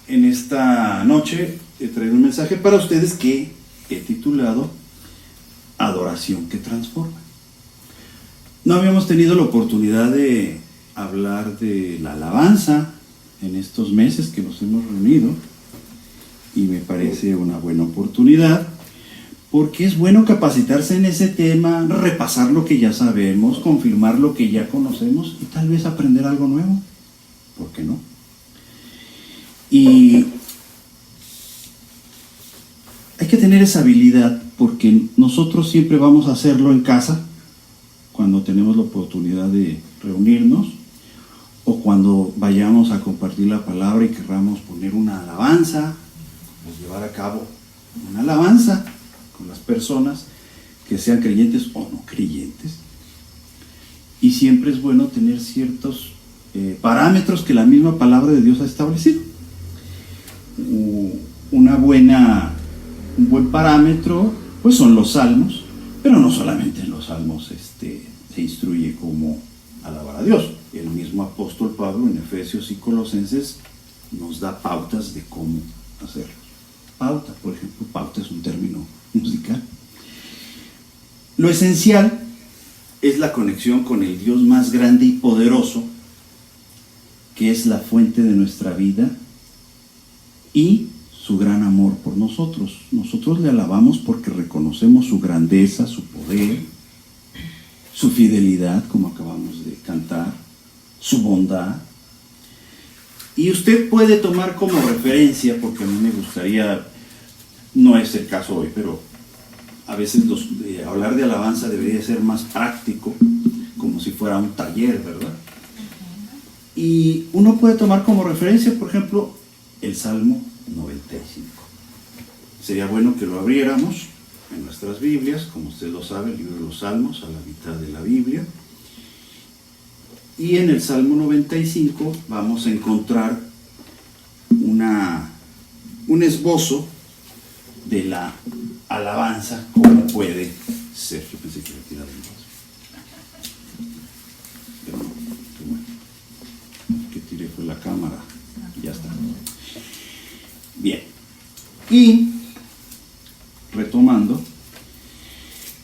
En esta noche he traído un mensaje para ustedes que he titulado Adoración que transforma. No habíamos tenido la oportunidad de hablar de la alabanza en estos meses que nos hemos reunido y me parece una buena oportunidad porque es bueno capacitarse en ese tema, repasar lo que ya sabemos, confirmar lo que ya conocemos y tal vez aprender algo nuevo. ¿Por qué no? Y hay que tener esa habilidad porque nosotros siempre vamos a hacerlo en casa cuando tenemos la oportunidad de reunirnos o cuando vayamos a compartir la palabra y querramos poner una alabanza o llevar a cabo una alabanza con las personas que sean creyentes o no creyentes. Y siempre es bueno tener ciertos parámetros que la misma palabra de Dios ha establecido. Un buen parámetro pues son los salmos, pero no solamente en los salmos se instruye cómo alabar a Dios. El mismo apóstol Pablo en Efesios y Colosenses nos da pautas de cómo hacerlo. Pauta, por ejemplo, pauta es un término musical. Lo esencial es la conexión con el Dios más grande y poderoso, que es la fuente de nuestra vida y su gran amor por nosotros. Nosotros le alabamos porque reconocemos su grandeza, su poder, su fidelidad, como acabamos de cantar, su bondad. Y usted puede tomar como referencia, porque a mí me gustaría, no es el caso hoy, pero a veces hablar de alabanza debería ser más práctico, como si fuera un taller, ¿verdad? Y uno puede tomar como referencia, por ejemplo, el Salmo 95. Sería bueno que lo abriéramos en nuestras Biblias, como usted lo sabe, el libro de los Salmos, a la mitad de la Biblia. Y en el Salmo 95 vamos a encontrar un esbozo de la alabanza, como puede ser. Yo pensé que había tirado el vaso. Pero no, qué bueno. Que tiré fue la cámara. Ya está. Bien. Y retomando,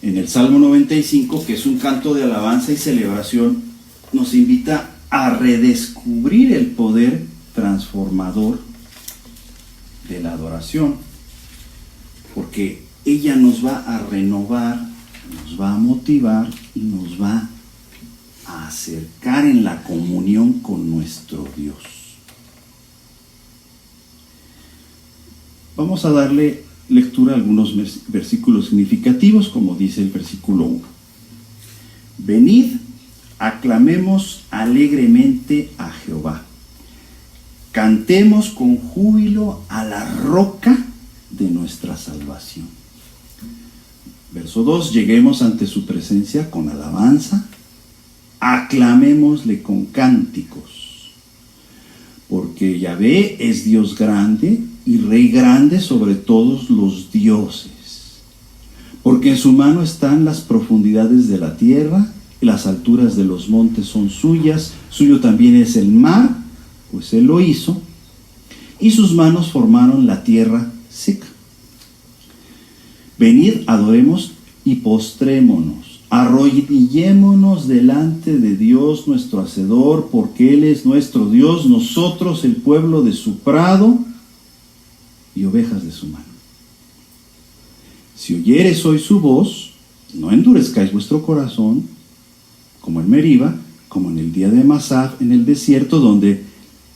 en el Salmo 95, que es un canto de alabanza y celebración, nos invita a redescubrir el poder transformador de la adoración, porque ella nos va a renovar, nos va a motivar y nos va a acercar en la comunión con nuestro Dios. Vamos a darle lectura a algunos versículos significativos, como dice el versículo 1. Venid, aclamemos alegremente a Jehová. Cantemos con júbilo a la roca de nuestra salvación. Verso 2. Lleguemos ante su presencia con alabanza. Aclamémosle con cánticos. Porque Yahvé es Dios grande y Rey grande sobre todos los dioses. Porque en su mano están las profundidades de la tierra, y las alturas de los montes son suyas, suyo también es el mar, pues él lo hizo, y sus manos formaron la tierra seca. Venid, adoremos y postrémonos, arrodillémonos delante de Dios nuestro Hacedor, porque Él es nuestro Dios, nosotros el pueblo de su prado y ovejas de su mano. Si oyereis hoy su voz, no endurezcáis vuestro corazón, como en Meriba, como en el día de Masá, en el desierto, donde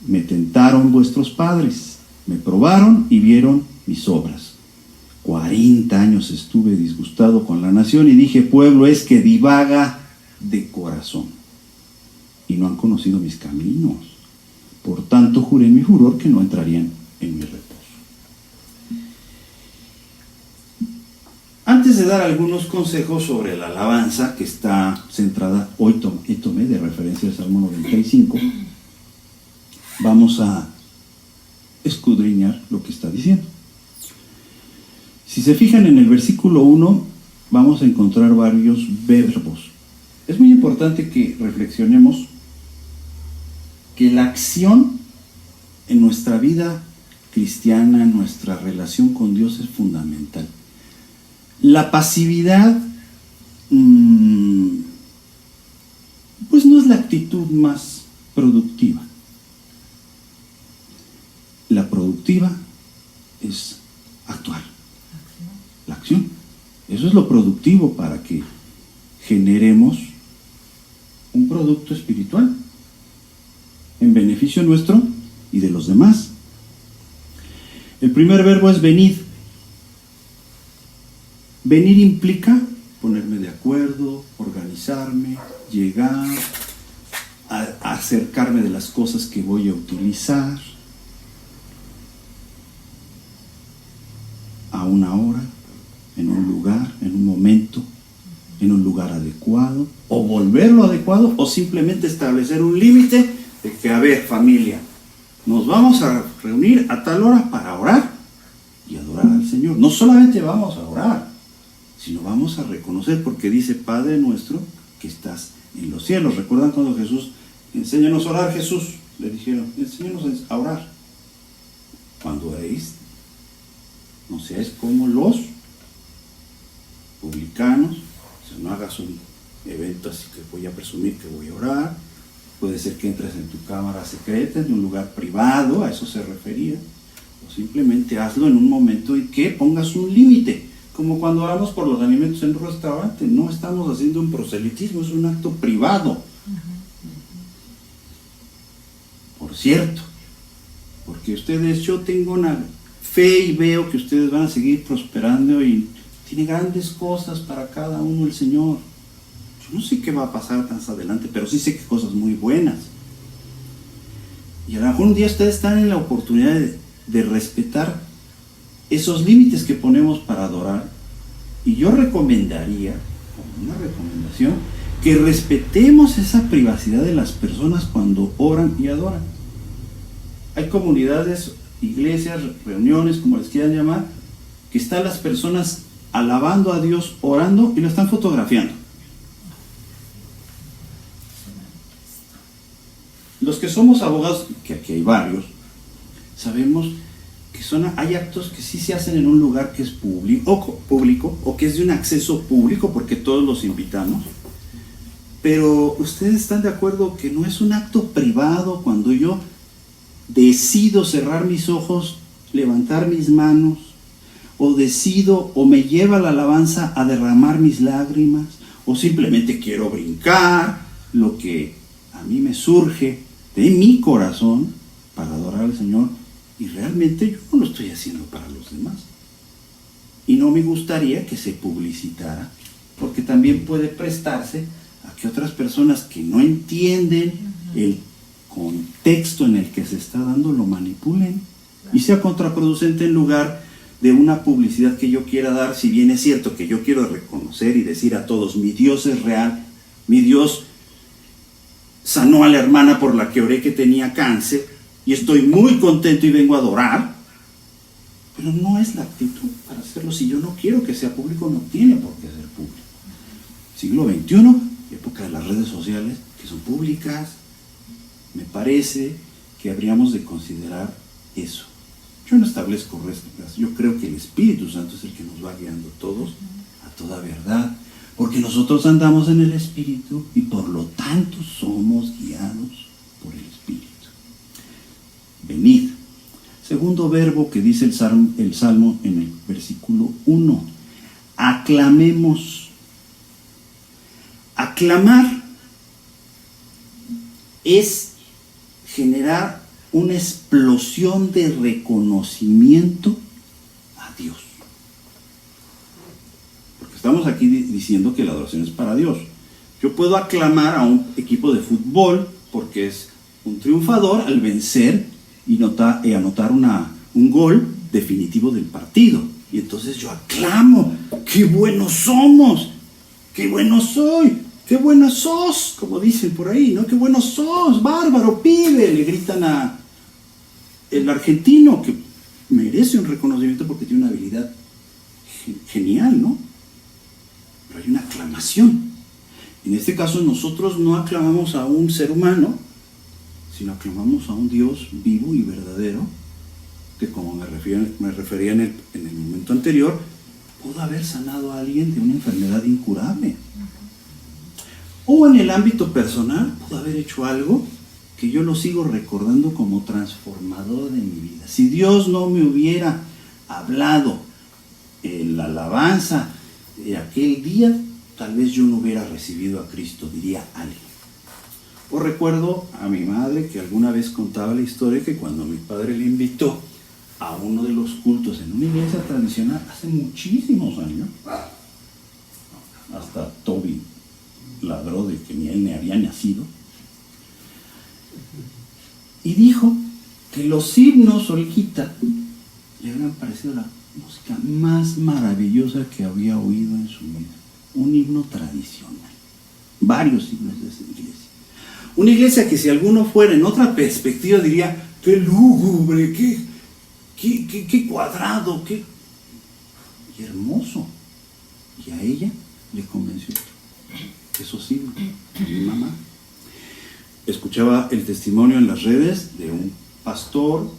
me tentaron vuestros padres, me probaron y vieron mis obras. 40 años estuve disgustado con la nación y dije, pueblo es que divaga de corazón, y no han conocido mis caminos. Por tanto juré en mi furor que no entrarían en mi reposo. Antes de dar algunos consejos sobre la alabanza, que está centrada, hoy tomé de referencia el Salmo 95, vamos a escudriñar lo que está diciendo. Si se fijan en el versículo 1, vamos a encontrar varios verbos. Es muy importante que reflexionemos que la acción en nuestra vida cristiana, nuestra relación con Dios es fundamental. La pasividad, pues no es la actitud más productiva. La productiva es actuar, la acción. Eso es lo productivo para que generemos un producto espiritual en beneficio nuestro y de los demás. El primer verbo es venid. Venir implica ponerme de acuerdo, organizarme, llegar, acercarme de las cosas que voy a utilizar a una hora, en un lugar, en un momento, en un lugar adecuado, o volverlo adecuado, o simplemente establecer un límite de que, a ver, familia, nos vamos a reunir a tal hora para orar y adorar al Señor. No solamente vamos a orar, sino vamos a reconocer, porque dice, Padre nuestro que estás en los cielos. ¿Recuerdan cuando Jesús, enséñanos a orar, Jesús? Le dijeron, enséñanos a orar. Cuando oréis, no seáis como los publicanos, o sea, no hagas un evento así que voy a presumir que voy a orar. Puede ser que entres en tu cámara secreta, en un lugar privado, a eso se refería, o simplemente hazlo en un momento en que pongas un límite, como cuando oramos por los alimentos en un restaurante. No estamos haciendo un proselitismo, es un acto privado. Por cierto, porque ustedes, yo tengo una fe y veo que ustedes van a seguir prosperando y tiene grandes cosas para cada uno el Señor. Yo no sé qué va a pasar más adelante, pero sí sé que cosas muy buenas. Y a lo mejor un día ustedes están en la oportunidad de respetar esos límites que ponemos para adorar. Y yo recomendaría, como una recomendación, que respetemos esa privacidad de las personas cuando oran y adoran. Hay comunidades, iglesias, reuniones, como les quieran llamar, que están las personas alabando a Dios, orando, y lo están fotografiando. Los que somos abogados, que aquí hay varios, sabemos que hay actos que sí se hacen en un lugar que es público o que es de un acceso público, porque todos los invitamos. Pero ustedes están de acuerdo que no es un acto privado cuando yo decido cerrar mis ojos, levantar mis manos, o decido o me lleva la alabanza a derramar mis lágrimas, o simplemente quiero brincar lo que a mí me surge de mi corazón para adorar al Señor, y realmente yo no lo estoy haciendo para los demás. Y no me gustaría que se publicitara, porque también puede prestarse a que otras personas que no entienden el contexto en el que se está dando lo manipulen y sea contraproducente en lugar de una publicidad que yo quiera dar. Si bien es cierto que yo quiero reconocer y decir a todos, mi Dios es real, mi Dios sanó a la hermana por la que oré que tenía cáncer y estoy muy contento y vengo a adorar, pero no es la actitud para hacerlo. Si yo no quiero que sea público, no tiene por qué ser público. Siglo XXI, época de las redes sociales que son públicas, me parece que habríamos de considerar eso. Yo no establezco reglas, yo creo que el Espíritu Santo es el que nos va guiando todos a toda verdad, porque nosotros andamos en el Espíritu y por lo tanto somos guiados por el Espíritu. Venid. Segundo verbo que dice el Salmo en el versículo 1. Aclamemos. Aclamar es generar una explosión de reconocimiento a Dios. Porque estamos aquí diciendo que la adoración es para Dios. Yo puedo aclamar a un equipo de fútbol porque es un triunfador al vencer y anotar un gol definitivo del partido. Y entonces yo aclamo, ¡qué buenos somos! ¡Qué bueno soy! ¡Qué bueno sos! Como dicen por ahí, ¿no? ¡Qué bueno sos! ¡Bárbaro, pibe! Le gritan a el argentino, que merece un reconocimiento porque tiene una habilidad genial, ¿no? Pero hay una aclamación. En este caso nosotros no aclamamos a un ser humano, sino aclamamos a un Dios vivo y verdadero, que como me refería en el momento anterior, pudo haber sanado a alguien de una enfermedad incurable. O en el ámbito personal, pudo haber hecho algo que yo lo sigo recordando como transformador de mi vida. Si Dios no me hubiera hablado en la alabanza de aquel día, tal vez yo no hubiera recibido a Cristo, diría alguien. O recuerdo a mi madre que alguna vez contaba la historia que cuando mi padre le invitó a uno de los cultos en una iglesia tradicional hace muchísimos años, hasta Toby ladró de que ni él ni había nacido, y dijo que los himnos Olquita le habían parecido la música más maravillosa que había oído en su vida. Un himno tradicional, varios himnos de esa iglesia. Una iglesia que si alguno fuera en otra perspectiva diría, qué lúgubre, qué cuadrado, qué hermoso. Y a ella le convenció esos himnos. Mi mamá escuchaba el testimonio en las redes de un pastor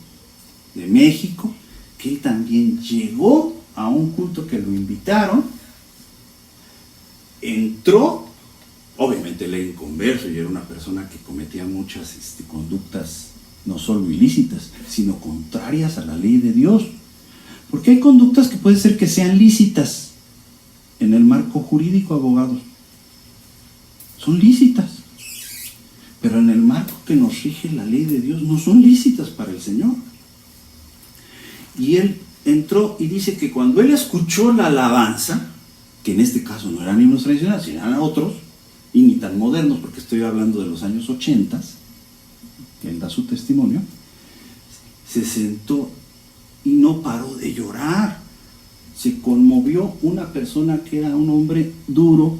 de México, que él también llegó a un culto que lo invitaron, entró, obviamente él era inconverso y era una persona que cometía muchas conductas no solo ilícitas, sino contrarias a la ley de Dios. Porque hay conductas que puede ser que sean lícitas en el marco jurídico, abogados. Son lícitas. Pero en el marco que nos rige la ley de Dios no son lícitas para el Señor. Y él entró y dice que cuando él escuchó la alabanza, que en este caso no eran himnos tradicionales, sino eran otros, y ni tan modernos, porque estoy hablando de los años 80, que él da su testimonio, se sentó y no paró de llorar. Se conmovió una persona que era un hombre duro,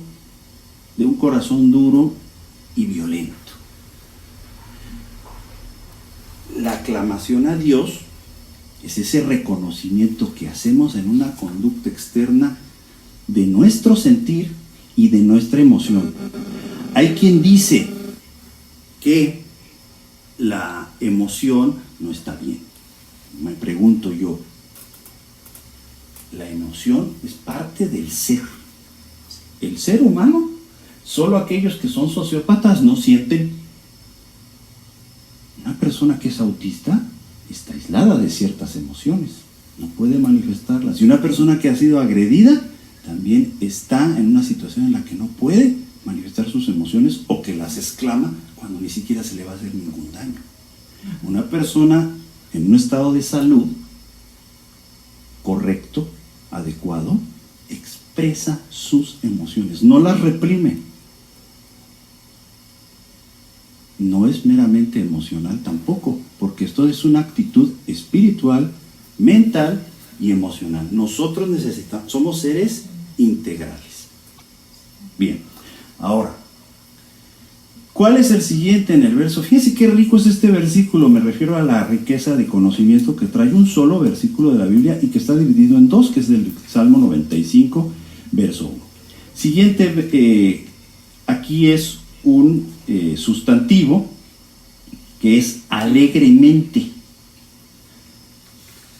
de un corazón duro y violento. La aclamación a Dios es ese reconocimiento que hacemos en una conducta externa de nuestro sentir y de nuestra emoción. Hay quien dice que la emoción no está bien. Me pregunto yo, la emoción es parte del ser. El ser humano, solo aquellos que son sociópatas no sienten. Una persona que es autista está aislada de ciertas emociones, no puede manifestarlas. Y una persona que ha sido agredida también está en una situación en la que no puede manifestar sus emociones o que las exclama cuando ni siquiera se le va a hacer ningún daño. Una persona en un estado de salud correcto, adecuado, expresa sus emociones, no las reprime. No es meramente emocional tampoco, porque esto es una actitud espiritual, mental y emocional. Nosotros somos seres integrales. Bien, ahora, ¿cuál es el siguiente en el verso? Fíjense qué rico es este versículo. Me refiero a la riqueza de conocimiento que trae un solo versículo de la Biblia y que está dividido en dos, que es del Salmo 95, verso 1. Siguiente, aquí es un sustantivo que es alegremente.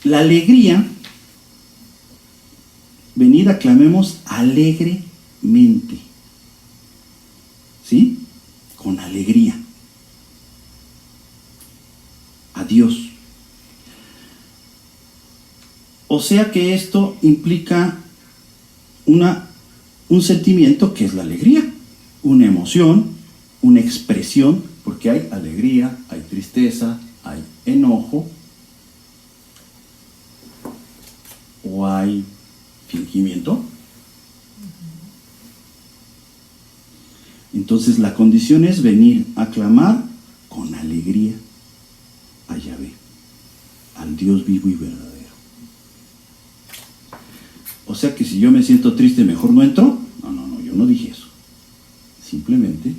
La alegría, venid aclamemos alegremente. ¿Sí? Con alegría. A Dios. O sea que esto implica un sentimiento que es la alegría, una emoción, una expresión, porque hay alegría, hay tristeza, hay enojo, o hay fingimiento. Entonces la condición es venir a clamar con alegría a Yahvé, al Dios vivo y verdadero. O sea que si yo me siento triste, mejor no entro. No, yo no dije eso. Simplemente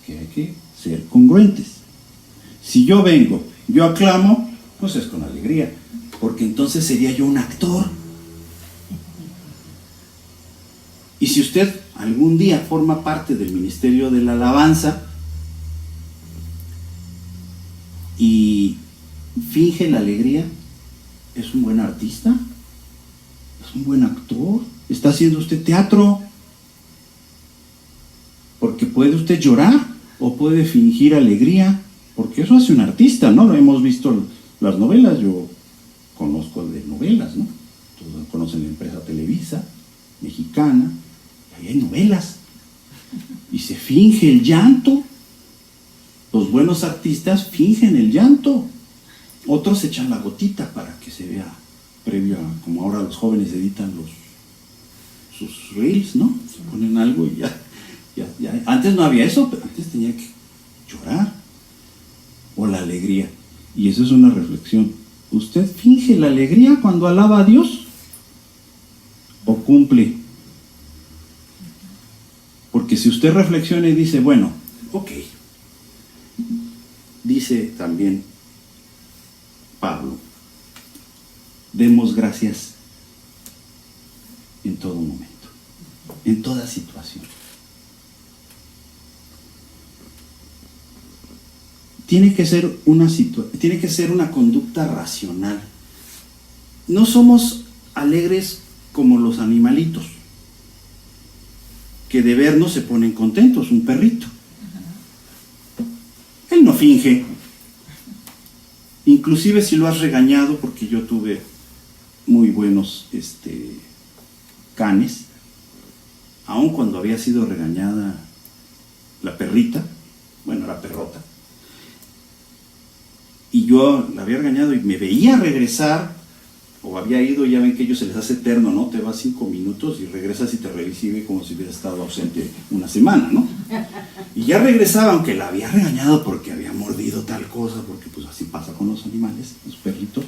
que hay que ser congruentes. Si yo vengo, yo aclamo, pues es con alegría, porque entonces sería yo un actor. Y si usted algún día forma parte del ministerio de la alabanza y finge la alegría, ¿Es un buen artista? ¿Es un buen actor? ¿Está haciendo usted teatro? Porque puede usted llorar o puede fingir alegría, porque eso hace un artista, ¿no? Lo hemos visto las novelas, yo conozco de novelas, ¿no? Todos conocen la empresa Televisa, mexicana, y ahí hay novelas, y se finge el llanto. Los buenos artistas fingen el llanto, otros echan la gotita para que se vea previo a, como ahora los jóvenes editan sus reels, ¿no? Se ponen algo y ya. Antes no había eso, pero antes tenía que llorar, o la alegría. Y eso es una reflexión. ¿Usted finge la alegría cuando alaba a Dios? ¿O cumple? Porque si usted reflexiona y dice, bueno, ok, dice también Pablo, demos gracias en todo momento, en toda situación. Tiene que ser una conducta racional. No somos alegres como los animalitos, que de vernos se ponen contentos, un perrito. Él no finge. Inclusive si lo has regañado, porque yo tuve muy buenos canes, aun cuando había sido regañada la perrita, bueno, la perrota, y yo la había regañado y me veía regresar, o había ido, ya ven que a ellos se les hace eterno, ¿no? Te vas 5 minutos y regresas y te recibe como si hubiera estado ausente una semana, ¿no? Y ya regresaba, aunque la había regañado porque había mordido tal cosa, porque pues así pasa con los animales, los perritos.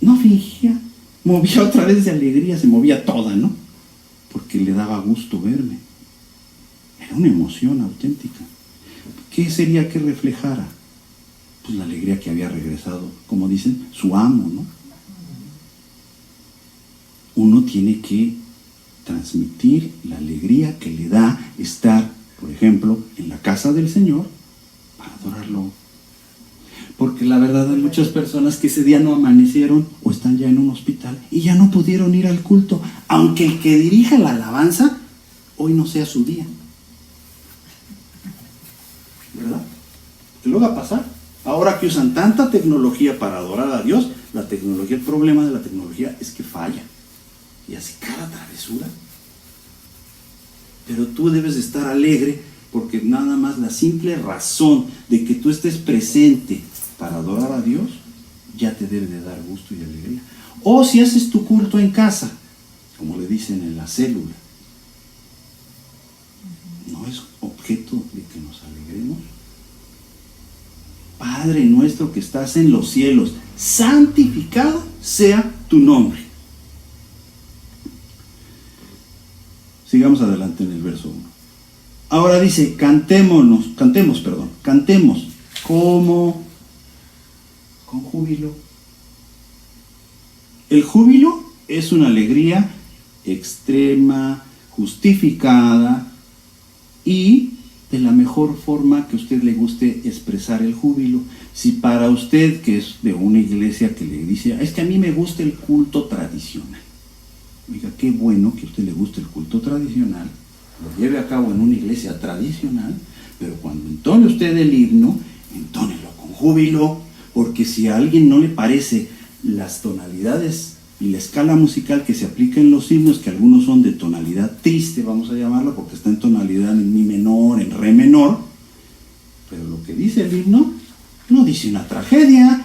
No fingía, movía otra vez de alegría, se movía toda, ¿no? Porque le daba gusto verme. Era una emoción auténtica. ¿Qué sería que reflejara? Pues la alegría que había regresado, como dicen, su amo, ¿no? Uno tiene que transmitir la alegría que le da estar, por ejemplo, en la casa del Señor para adorarlo. Porque la verdad hay muchas personas que ese día no amanecieron o están ya en un hospital y ya no pudieron ir al culto, aunque el que dirija la alabanza hoy no sea su día. ¿Verdad? ¿Qué lo va a pasar? Ahora que usan tanta tecnología para adorar a Dios, el problema de la tecnología es que falla y hace cada travesura. Pero tú debes de estar alegre porque nada más la simple razón de que tú estés presente para adorar a Dios ya te debe de dar gusto y alegría. O si haces tu culto en casa, como le dicen en la célula, no es objeto de que nos alegremos. Padre nuestro que estás en los cielos, santificado sea tu nombre. Sigamos adelante en el verso 1. Ahora dice, cantemos, ¿cómo? Con júbilo. El júbilo es una alegría extrema, justificada y de la mejor forma que a usted le guste expresar el júbilo. Si para usted, que es de una iglesia que le dice, es que a mí me gusta el culto tradicional. Oiga, qué bueno que a usted le guste el culto tradicional, lo lleve a cabo en una iglesia tradicional, pero cuando entone usted el himno, entónelo con júbilo, porque si a alguien no le parece las tonalidades y la escala musical que se aplica en los himnos, que algunos son de tonalidad triste, vamos a llamarlo, porque está en tonalidad en mi menor, en re menor, pero lo que dice el himno no dice una tragedia,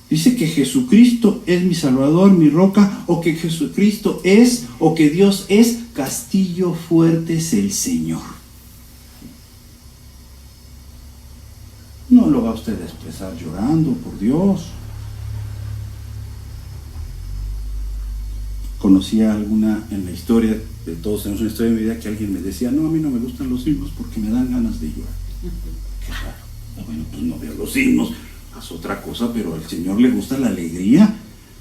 dice que Jesucristo es mi Salvador, mi roca, o que Jesucristo es, o que Dios es, castillo fuerte es el Señor. No lo va usted a expresar llorando, por Dios. Conocía alguna en la historia, de todos tenemos una historia de mi vida, que alguien me decía, no, a mí no me gustan los himnos porque me dan ganas de llorar. Qué raro. Bueno, pues no veo los himnos, haz otra cosa, pero al Señor le gusta la alegría,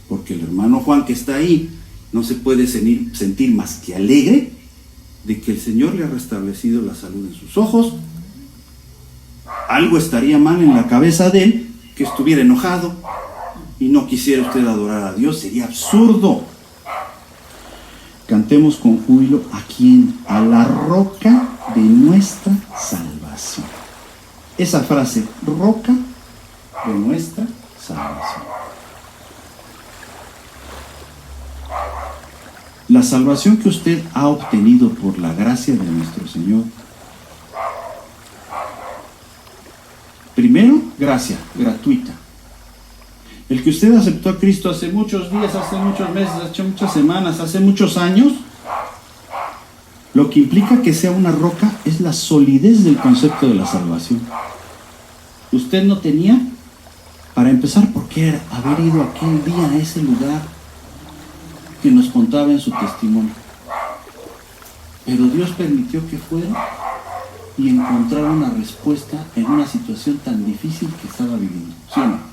porque el hermano Juan que está ahí no se puede sentir más que alegre de que el Señor le ha restablecido la salud en sus ojos. Algo estaría mal en la cabeza de él que estuviera enojado y no quisiera usted adorar a Dios. Sería absurdo. Cantemos con júbilo a quién, a la roca de nuestra salvación. Esa frase, roca de nuestra salvación. La salvación que usted ha obtenido por la gracia de nuestro Señor. Primero, gracia, gratuita. El que usted aceptó a Cristo hace muchos días, hace muchos meses, hace muchas semanas, hace muchos años, lo que implica que sea una roca es la solidez del concepto de la salvación. Usted no tenía, para empezar, por qué haber ido aquel día a ese lugar que nos contaba en su testimonio. Pero Dios permitió que fuera y encontrar una respuesta en una situación tan difícil que estaba viviendo. ¿Sí o no?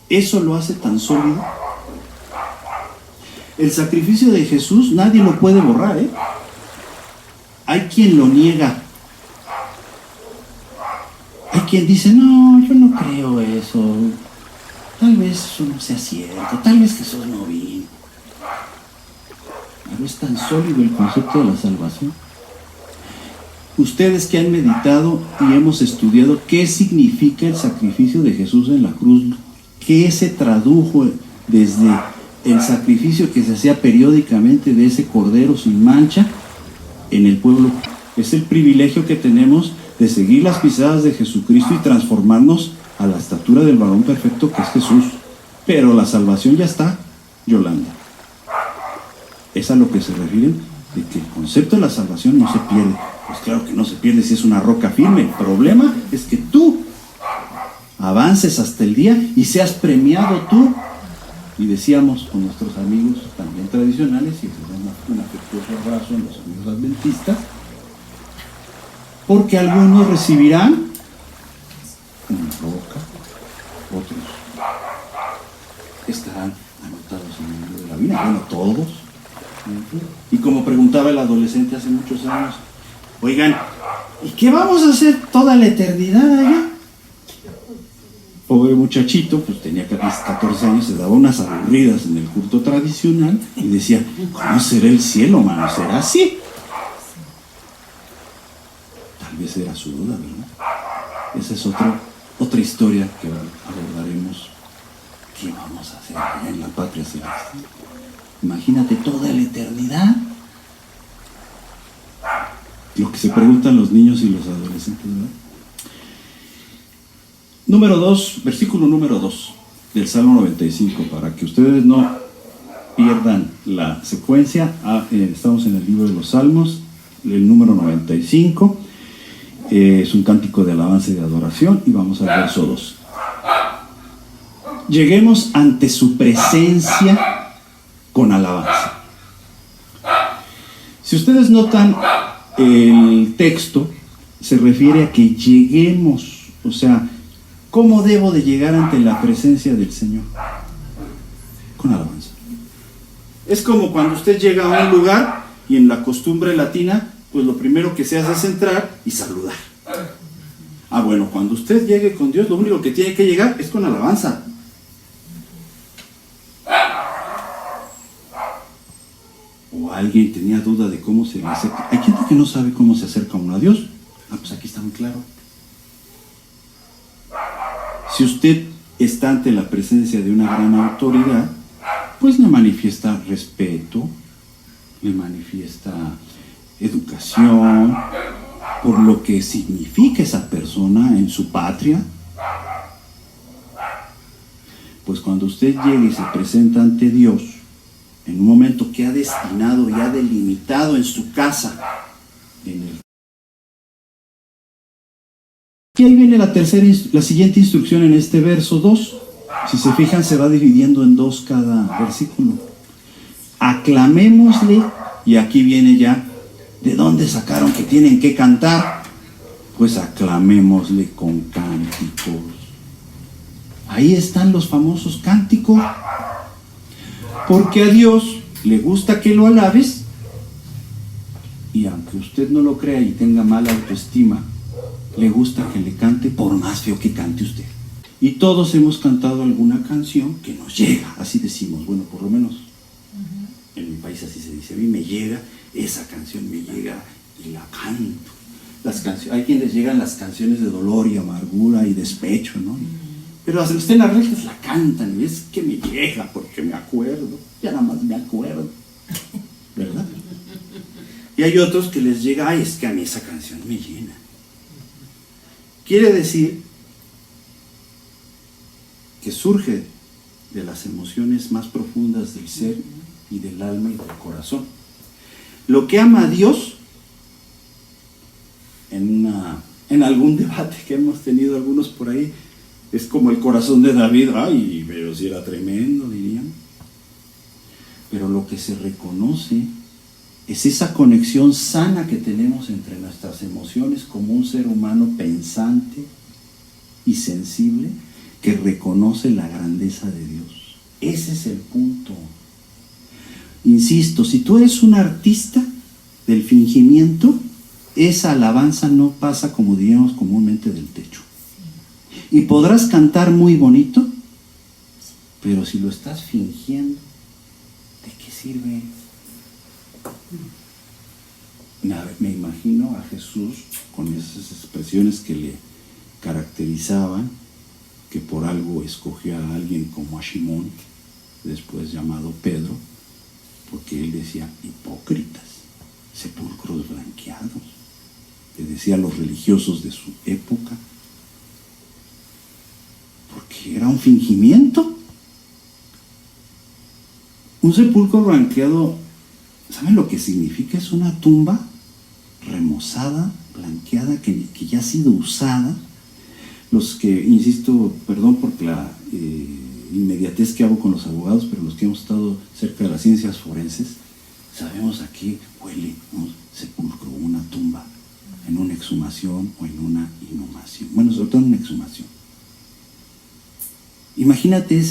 Eso lo hace tan sólido. El sacrificio de Jesús nadie lo puede borrar, ¿eh? Hay quien lo niega. Hay quien dice, no, yo no creo eso. Tal vez eso no sea cierto. Tal vez Jesús no vino. Pero es tan sólido el concepto de la salvación. Ustedes que han meditado y hemos estudiado qué significa el sacrificio de Jesús en la cruz, qué se tradujo desde el sacrificio que se hacía periódicamente de ese cordero sin mancha en el pueblo. Es el privilegio que tenemos de seguir las pisadas de Jesucristo y transformarnos a la estatura del varón perfecto que es Jesús. Pero la salvación ya está, Yolanda. Es a lo que se refieren de que el concepto de la salvación no se pierde. Pues claro que no se pierde si es una roca firme. El problema es que tú avances hasta el día y seas premiado tú. Y decíamos con nuestros amigos también tradicionales, y les damos un afectuoso abrazo a los amigos adventistas, porque algunos recibirán una roca, otros estarán anotados en el libro de la vida, bueno, todos. Y como preguntaba el adolescente hace muchos años, oigan, ¿y qué vamos a hacer toda la eternidad allá? Pobre muchachito, pues tenía 14 años, se daba unas aburridas en el culto tradicional y decía, ¿cómo será el cielo, mano? ¿Será así? Tal vez era su duda, ¿verdad? Esa es otra historia que abordaremos. ¿Qué vamos a hacer allá en la patria celeste? Imagínate toda la eternidad. Lo que se preguntan los niños y los adolescentes, ¿verdad? Número 2, versículo número 2 del Salmo 95, para que ustedes no pierdan la secuencia. Estamos en el libro de los Salmos, el número 95. Es un cántico de alabanza y de adoración, y vamos al verso 2. Lleguemos ante su presencia con alabanza. Si ustedes notan, el texto se refiere a que lleguemos, o sea, ¿cómo debo de llegar ante la presencia del Señor? Con alabanza. Es como cuando usted llega a un lugar y en la costumbre latina, pues lo primero que se hace es entrar y saludar. Ah, bueno, cuando usted llegue con Dios, lo único que tiene que llegar es con alabanza. O alguien tenía duda de cómo se le acerca. Hay gente que no sabe cómo se acerca uno a Dios. Ah, pues aquí está muy claro. Si usted está ante la presencia de una gran autoridad, pues le manifiesta respeto, le manifiesta educación por lo que significa esa persona en su patria. Pues cuando usted llega y se presenta ante Dios, en un momento que ha destinado y ha delimitado en su casa, y ahí viene la siguiente instrucción en este verso 2. Si se fijan, se va dividiendo en dos cada versículo. Aclamémosle, y aquí viene ya, ¿de dónde sacaron que tienen que cantar? Pues aclamémosle con cánticos. Ahí están los famosos cánticos. Porque a Dios le gusta que lo alabes, y aunque usted no lo crea y tenga mala autoestima, le gusta que le cante por más feo que cante usted. Y todos hemos cantado alguna canción que nos llega, así decimos, bueno, por lo menos en mi país así se dice, a mí me llega, esa canción me llega y la canto. Hay quienes llegan las canciones de dolor y amargura y despecho, ¿no? Pero hasta que estén las reglas la cantan y es que me llega porque me acuerdo, ya nada más me acuerdo, ¿verdad? Y hay otros que les llega, ay, es que a mí esa canción me llena. Quiere decir que surge de las emociones más profundas del ser y del alma y del corazón. Lo que ama a Dios, en algún debate que hemos tenido algunos por ahí, es como el corazón de David. Ay, pero si era tremendo, dirían. Pero lo que se reconoce es esa conexión sana que tenemos entre nuestras emociones como un ser humano pensante y sensible que reconoce la grandeza de Dios. Ese es el punto. Insisto, si tú eres un artista del fingimiento, esa alabanza no pasa, como diríamos comúnmente, del techo. Y podrás cantar muy bonito, pero si lo estás fingiendo, ¿de qué sirve? Me imagino a Jesús con esas expresiones que le caracterizaban, que por algo escogió a alguien como a Simón, después llamado Pedro, porque él decía hipócritas, sepulcros blanqueados, que decían los religiosos de su época, porque era un fingimiento. Un sepulcro blanqueado, ¿saben lo que significa? Es una tumba remozada, blanqueada, que ya ha sido usada. Los que, insisto, perdón por la inmediatez que hago con los abogados, pero los que hemos estado cerca de las ciencias forenses, sabemos a qué huele un sepulcro, una tumba, en una exhumación o en una inhumación. Bueno, sobre todo en una exhumación. Imagínate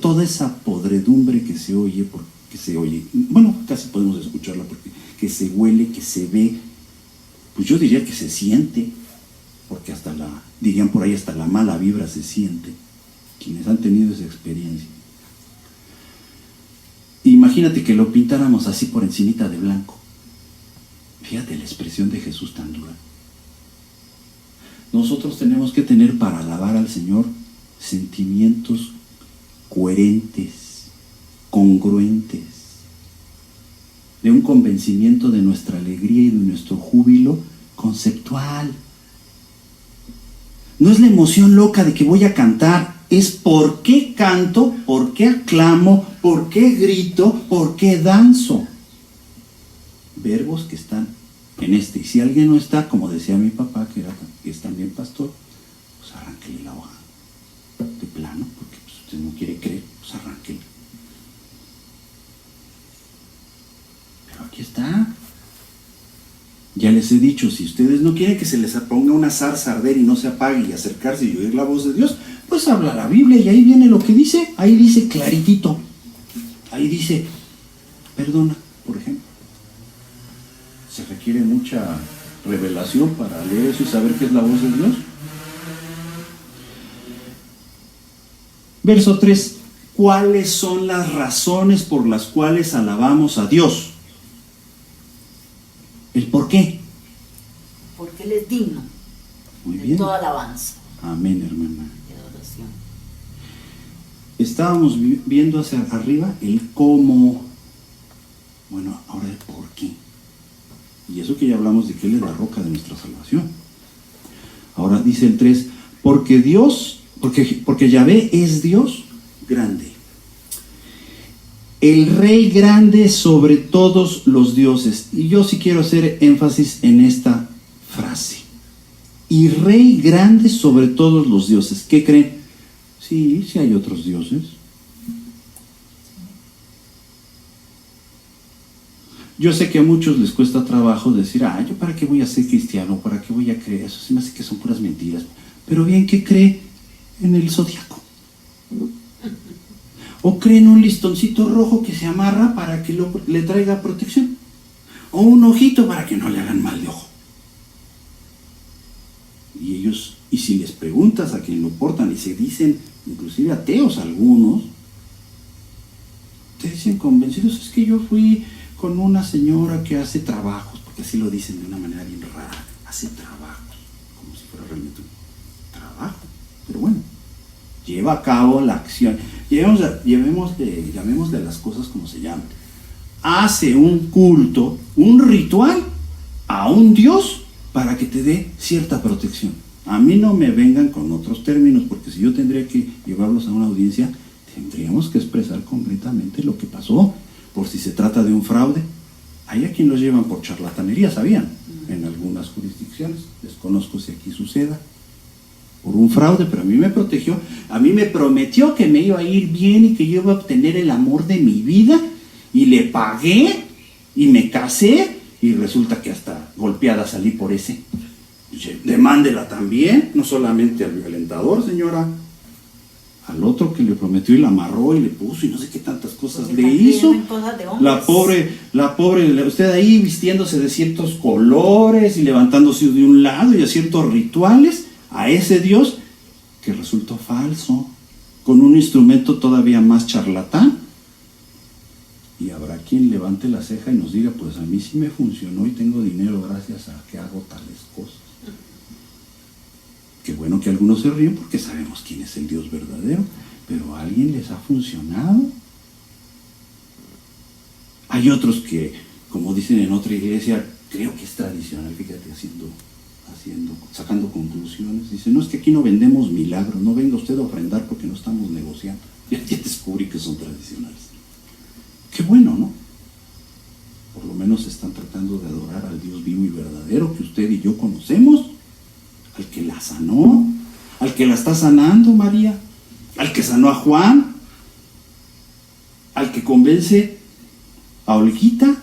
toda esa podredumbre que se oye, bueno, casi podemos escucharla porque que se huele, que se ve, pues yo diría que se siente, porque dirían por ahí, hasta la mala vibra se siente, quienes han tenido esa experiencia. Imagínate que lo pintáramos así por encimita de blanco. Fíjate la expresión de Jesús tan dura. Nosotros tenemos que tener para alabar al Señor sentimientos coherentes, congruentes, de un convencimiento de nuestra alegría y de nuestro júbilo conceptual. No es la emoción loca de que voy a cantar, es por qué canto, por qué aclamo, por qué grito, por qué danzo. Verbos que están en este. Y si alguien no está, como decía mi papá, que es también pastor, pues arránquele la hoja de plano, porque pues, usted no quiere creer, pues arránquele. Pero aquí está. Ya les he dicho, si ustedes no quieren que se les ponga una zarza a arder y no se apague y acercarse y oír la voz de Dios, pues habla la Biblia y ahí viene lo que dice. Ahí dice claritito. Ahí dice, perdona, por ejemplo. Se requiere mucha revelación para leer eso y saber qué es la voz de Dios. Verso 3. ¿Cuáles son las razones por las cuales alabamos a Dios? ¿El por qué? Porque Él es digno. Muy de bien. toda alabanza. Amén, hermana. De adoración. Estábamos viendo hacia arriba el cómo. Bueno, ahora el por qué. Y eso que ya hablamos de que Él es la roca de nuestra salvación. Ahora dice el 3, porque Yahvé es Dios grande. El Rey grande sobre todos los dioses. Y yo sí quiero hacer énfasis en esta frase. Y Rey grande sobre todos los dioses. ¿Qué creen? Sí hay otros dioses. Yo sé que a muchos les cuesta trabajo decir, ¿yo para qué voy a ser cristiano? ¿Para qué voy a creer? Eso se me hace que son puras mentiras. Pero bien, ¿qué cree en el zodiaco? O cree en un listoncito rojo que se amarra para que le traiga protección. O un ojito para que no le hagan mal de ojo. Y si les preguntas a quien lo portan y se dicen, inclusive ateos algunos, te dicen convencidos, es que yo fui con una señora que hace trabajos, porque así lo dicen de una manera bien rara, hace trabajos, como si fuera realmente un trabajo. Pero bueno, lleva a cabo la acción. Llamémosle las cosas como se llaman. Hace un culto, un ritual a un Dios para que te dé cierta protección. A mí no me vengan con otros términos, porque si yo tendría que llevarlos a una audiencia, tendríamos que expresar concretamente lo que pasó, por si se trata de un fraude. Hay a quien los llevan por charlatanería, ¿sabían? En algunas jurisdicciones, desconozco si aquí suceda, por un fraude, pero a mí me protegió, a mí me prometió que me iba a ir bien y que yo iba a obtener el amor de mi vida, y le pagué, y me casé, y resulta que hasta golpeada salí por ese. Demándela también, no solamente al violentador, señora, al otro que le prometió y la amarró y le puso y no sé qué tantas cosas Porque le hizo. La pobre, usted ahí vistiéndose de ciertos colores y levantándose de un lado y a ciertos rituales a ese Dios que resultó falso, con un instrumento todavía más charlatán. Y habrá quien levante la ceja y nos diga, pues a mí sí me funcionó y tengo dinero gracias a que hago tales cosas. Qué bueno que algunos se ríen porque sabemos quién es el Dios verdadero, pero ¿a alguien les ha funcionado? Hay otros que, como dicen en otra iglesia, creo que es tradicional, fíjate, sacando conclusiones, dicen, no, es que aquí no vendemos milagros, no venga usted a ofrendar porque no estamos negociando. Ya descubrí que son tradicionales. Qué bueno, ¿no? Por lo menos están tratando de adorar al Dios vivo y verdadero que usted y yo conocemos, al que la sanó, al que la está sanando, María, al que sanó a Juan, al que convence a Olguita,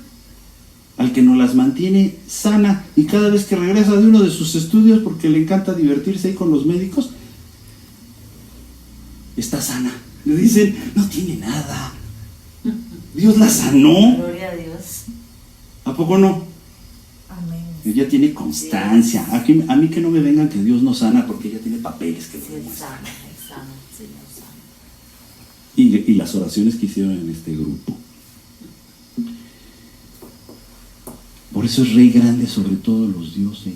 al que nos las mantiene sana y cada vez que regresa de uno de sus estudios porque le encanta divertirse ahí con los médicos, está sana. Le dicen, no tiene nada. Dios la sanó. Gloria a Dios. ¿A poco no? Amén. Ella tiene constancia. Aquí, a mí que no me vengan que Dios no sana porque ella tiene papeles que lo Sí, demuestran. sana, Señor, sana. Y las oraciones que hicieron en este grupo. Por eso es Rey grande sobre todos los dioses.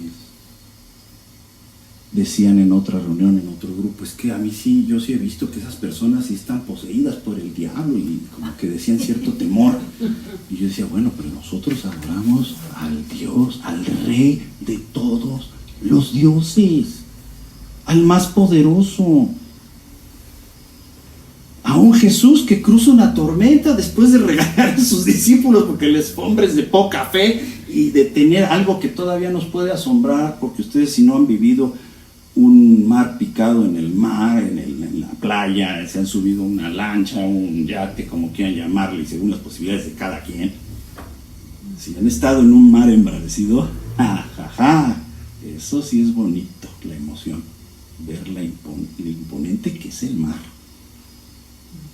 Decían en otra reunión, en otro grupo, es que a mí sí, yo sí he visto que esas personas sí están poseídas por el diablo y como que decían cierto temor. Y yo decía, bueno, pero nosotros adoramos al Dios, al Rey de todos los dioses, al más poderoso, a un Jesús que cruza una tormenta después de regañar a sus discípulos porque les son hombres de poca fe y de tener algo que todavía nos puede asombrar, porque ustedes si no han vivido un mar picado en el mar, en la playa, se han subido una lancha, un yate, como quieran llamarle, según las posibilidades de cada quien. Si han estado en un mar embravecido, eso sí es bonito, la emoción, ver lo imponente que es el mar,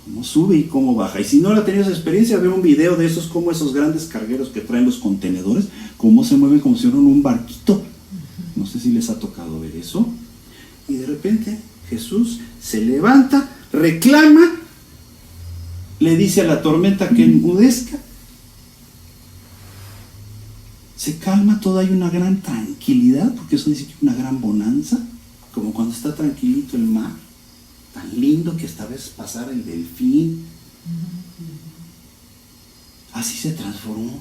cómo sube y cómo baja. Y si no la tenías esa experiencia, ve un video de esos, como esos grandes cargueros que traen los contenedores, cómo se mueven como si fueran un barquito. No sé si les ha tocado ver eso. Y de repente Jesús se levanta, reclama, le dice a la tormenta que enmudezca, se calma, todo hay una gran tranquilidad, porque eso dice que una gran bonanza, como cuando está tranquilito el mar, tan lindo que esta vez pasara el delfín. Así se transformó.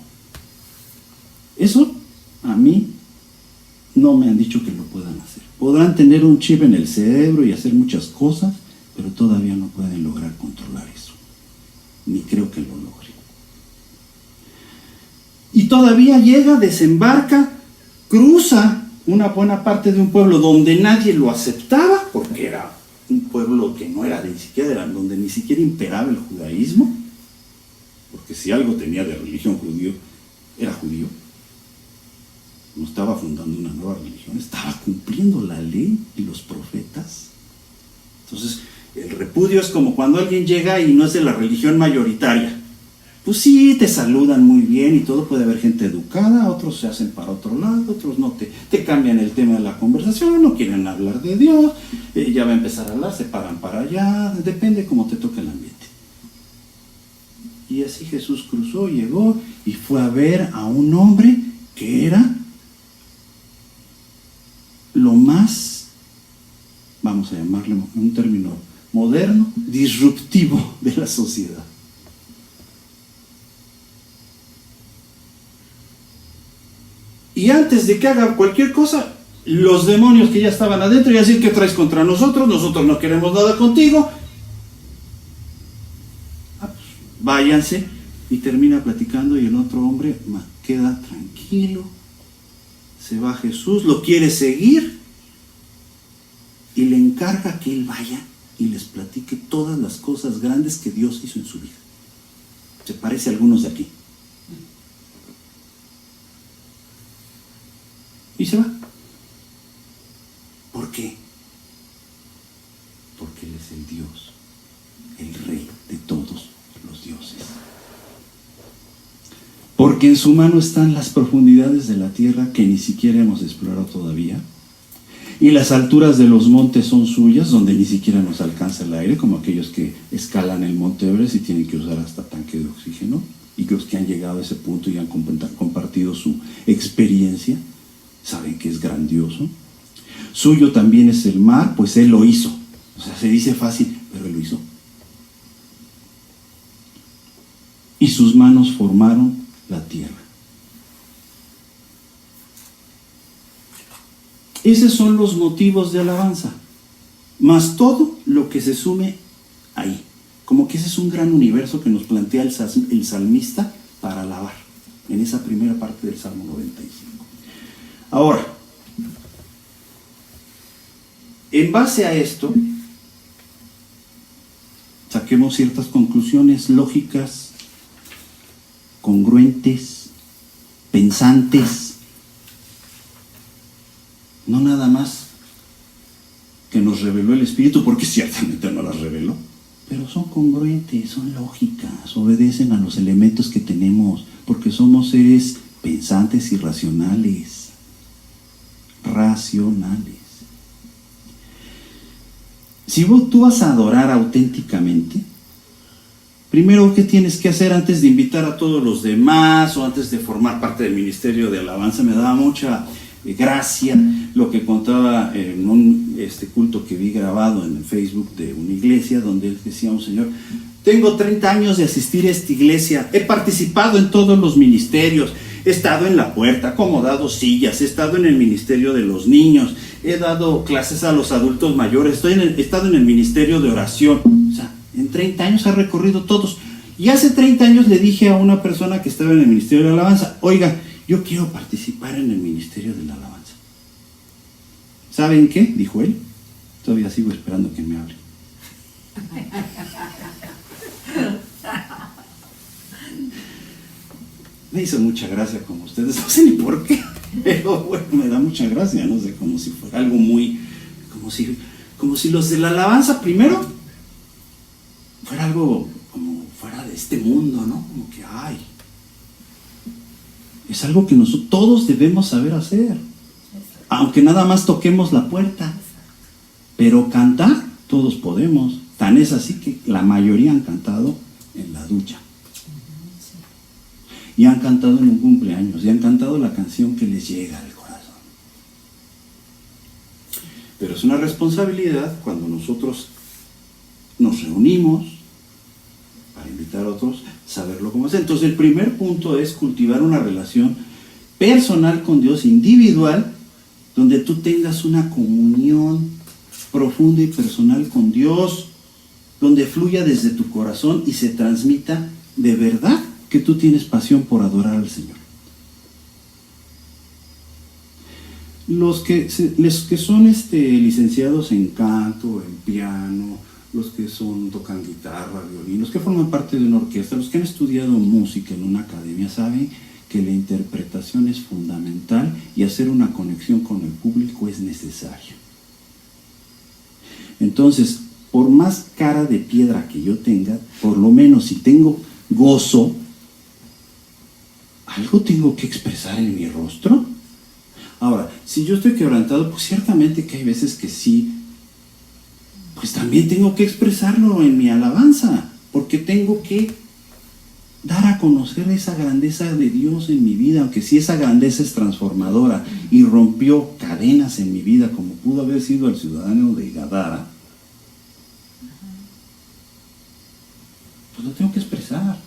Eso a mí no me han dicho que lo puedan hacer. Podrán tener un chip en el cerebro y hacer muchas cosas, pero todavía no pueden lograr controlar eso. Ni creo que lo logren. Y todavía llega, desembarca, cruza una buena parte de un pueblo donde nadie lo aceptaba, porque era un pueblo que no era ni siquiera, donde ni siquiera imperaba el judaísmo, porque si algo tenía de religión judío, era judío. No estaba fundando una nueva religión, estaba cumpliendo la ley y los profetas. Entonces, el repudio es como cuando alguien llega y no es de la religión mayoritaria. pues sí, te saludan muy bien y todo, puede haber gente educada, otros se hacen para otro lado, otros no, te cambian el tema de la conversación, no quieren hablar de Dios, ya va a empezar a hablar, se paran para allá, depende cómo te toque el ambiente. Y así Jesús cruzó, llegó y fue a ver a un hombre que era lo más, vamos a llamarle un término moderno, disruptivo de la sociedad. Y antes de que haga cualquier cosa, los demonios que ya estaban adentro, y decir, ¿qué traes contra nosotros? Nosotros no queremos nada contigo. Pues, váyanse. Y termina platicando y el otro hombre queda tranquilo. Se va Jesús, lo quiere seguir y le encarga que él vaya y les platique todas las cosas grandes que Dios hizo en su vida. Se parece a algunos de aquí. Y se va. ¿Por qué? Porque Él es el Dios, el Rey de todos los dioses. Porque en su mano están las profundidades de la tierra que ni siquiera hemos explorado todavía. Y las alturas de los montes son suyas, donde ni siquiera nos alcanza el aire, como aquellos que escalan el Monte Everest y tienen que usar hasta tanque de oxígeno. Y los que han llegado a ese punto y han compartido su experiencia, saben que es grandioso. Suyo también es el mar, pues Él lo hizo. O sea, se dice fácil, pero Él lo hizo. Y sus manos formaron la tierra. Esos son los motivos de alabanza, más todo lo que se sume ahí. Como que ese es un gran universo que nos plantea el salmista para alabar, en esa primera parte del Salmo 95. Ahora, en base a esto, saquemos ciertas conclusiones lógicas, congruentes, pensantes, no nada más que nos reveló el Espíritu, porque ciertamente no las reveló, pero son congruentes, son lógicas, obedecen a los elementos que tenemos, porque somos seres pensantes y racionales. Si tú vas a adorar auténticamente, primero, ¿qué tienes que hacer antes de invitar a todos los demás o antes de formar parte del ministerio de alabanza? Me daba mucha gracia lo que contaba en un culto que vi grabado en el Facebook de una iglesia, donde él decía a un señor: tengo 30 años de asistir a esta iglesia, he participado en todos los ministerios, he estado en la puerta, acomodado sillas, he estado en el ministerio de los niños, he dado clases a los adultos mayores, he estado en el ministerio de oración. O sea, en 30 años ha recorrido todos. Y hace 30 años le dije a una persona que estaba en el ministerio de la alabanza: oiga, yo quiero participar en el ministerio de la alabanza. ¿Saben qué? Dijo él. Todavía sigo esperando que me hable. Me hizo mucha gracia como ustedes, no sé ni por qué, pero bueno, me da mucha gracia, no sé, como si fuera algo muy, como si los de la alabanza primero fuera algo como fuera de este mundo, ¿no? Como que, ay, es algo que nosotros todos debemos saber hacer, aunque nada más toquemos la puerta, pero cantar todos podemos. Tan es así que la mayoría han cantado en la ducha. Y han cantado en un cumpleaños, y han cantado la canción que les llega al corazón. Pero es una responsabilidad cuando nosotros nos reunimos para invitar a otros, saberlo cómo hacer. Entonces el primer punto es cultivar una relación personal con Dios, individual, donde tú tengas una comunión profunda y personal con Dios, donde fluya desde tu corazón y se transmita de verdad que tú tienes pasión por adorar al Señor. Los que son licenciados en canto, en piano, los que tocan guitarra, violín, los que forman parte de una orquesta, los que han estudiado música en una academia, saben que la interpretación es fundamental y hacer una conexión con el público es necesario. Entonces, por más cara de piedra que yo tenga, por lo menos si tengo gozo, algo tengo que expresar en mi rostro. Ahora, si yo estoy quebrantado, pues ciertamente que hay veces que sí, pues también tengo que expresarlo en mi alabanza, porque tengo que dar a conocer esa grandeza de Dios en mi vida, aunque sí esa grandeza es transformadora y rompió cadenas en mi vida, como pudo haber sido el ciudadano de Gadara, pues lo tengo que expresar.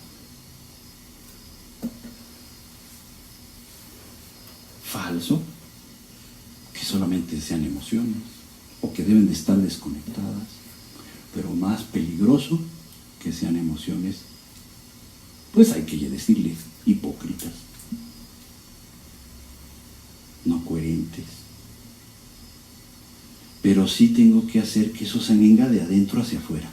Falso que solamente sean emociones o que deben de estar desconectadas, pero más peligroso que sean emociones, pues hay que decirle, hipócritas, no coherentes. Pero sí tengo que hacer que eso se venga de adentro hacia afuera.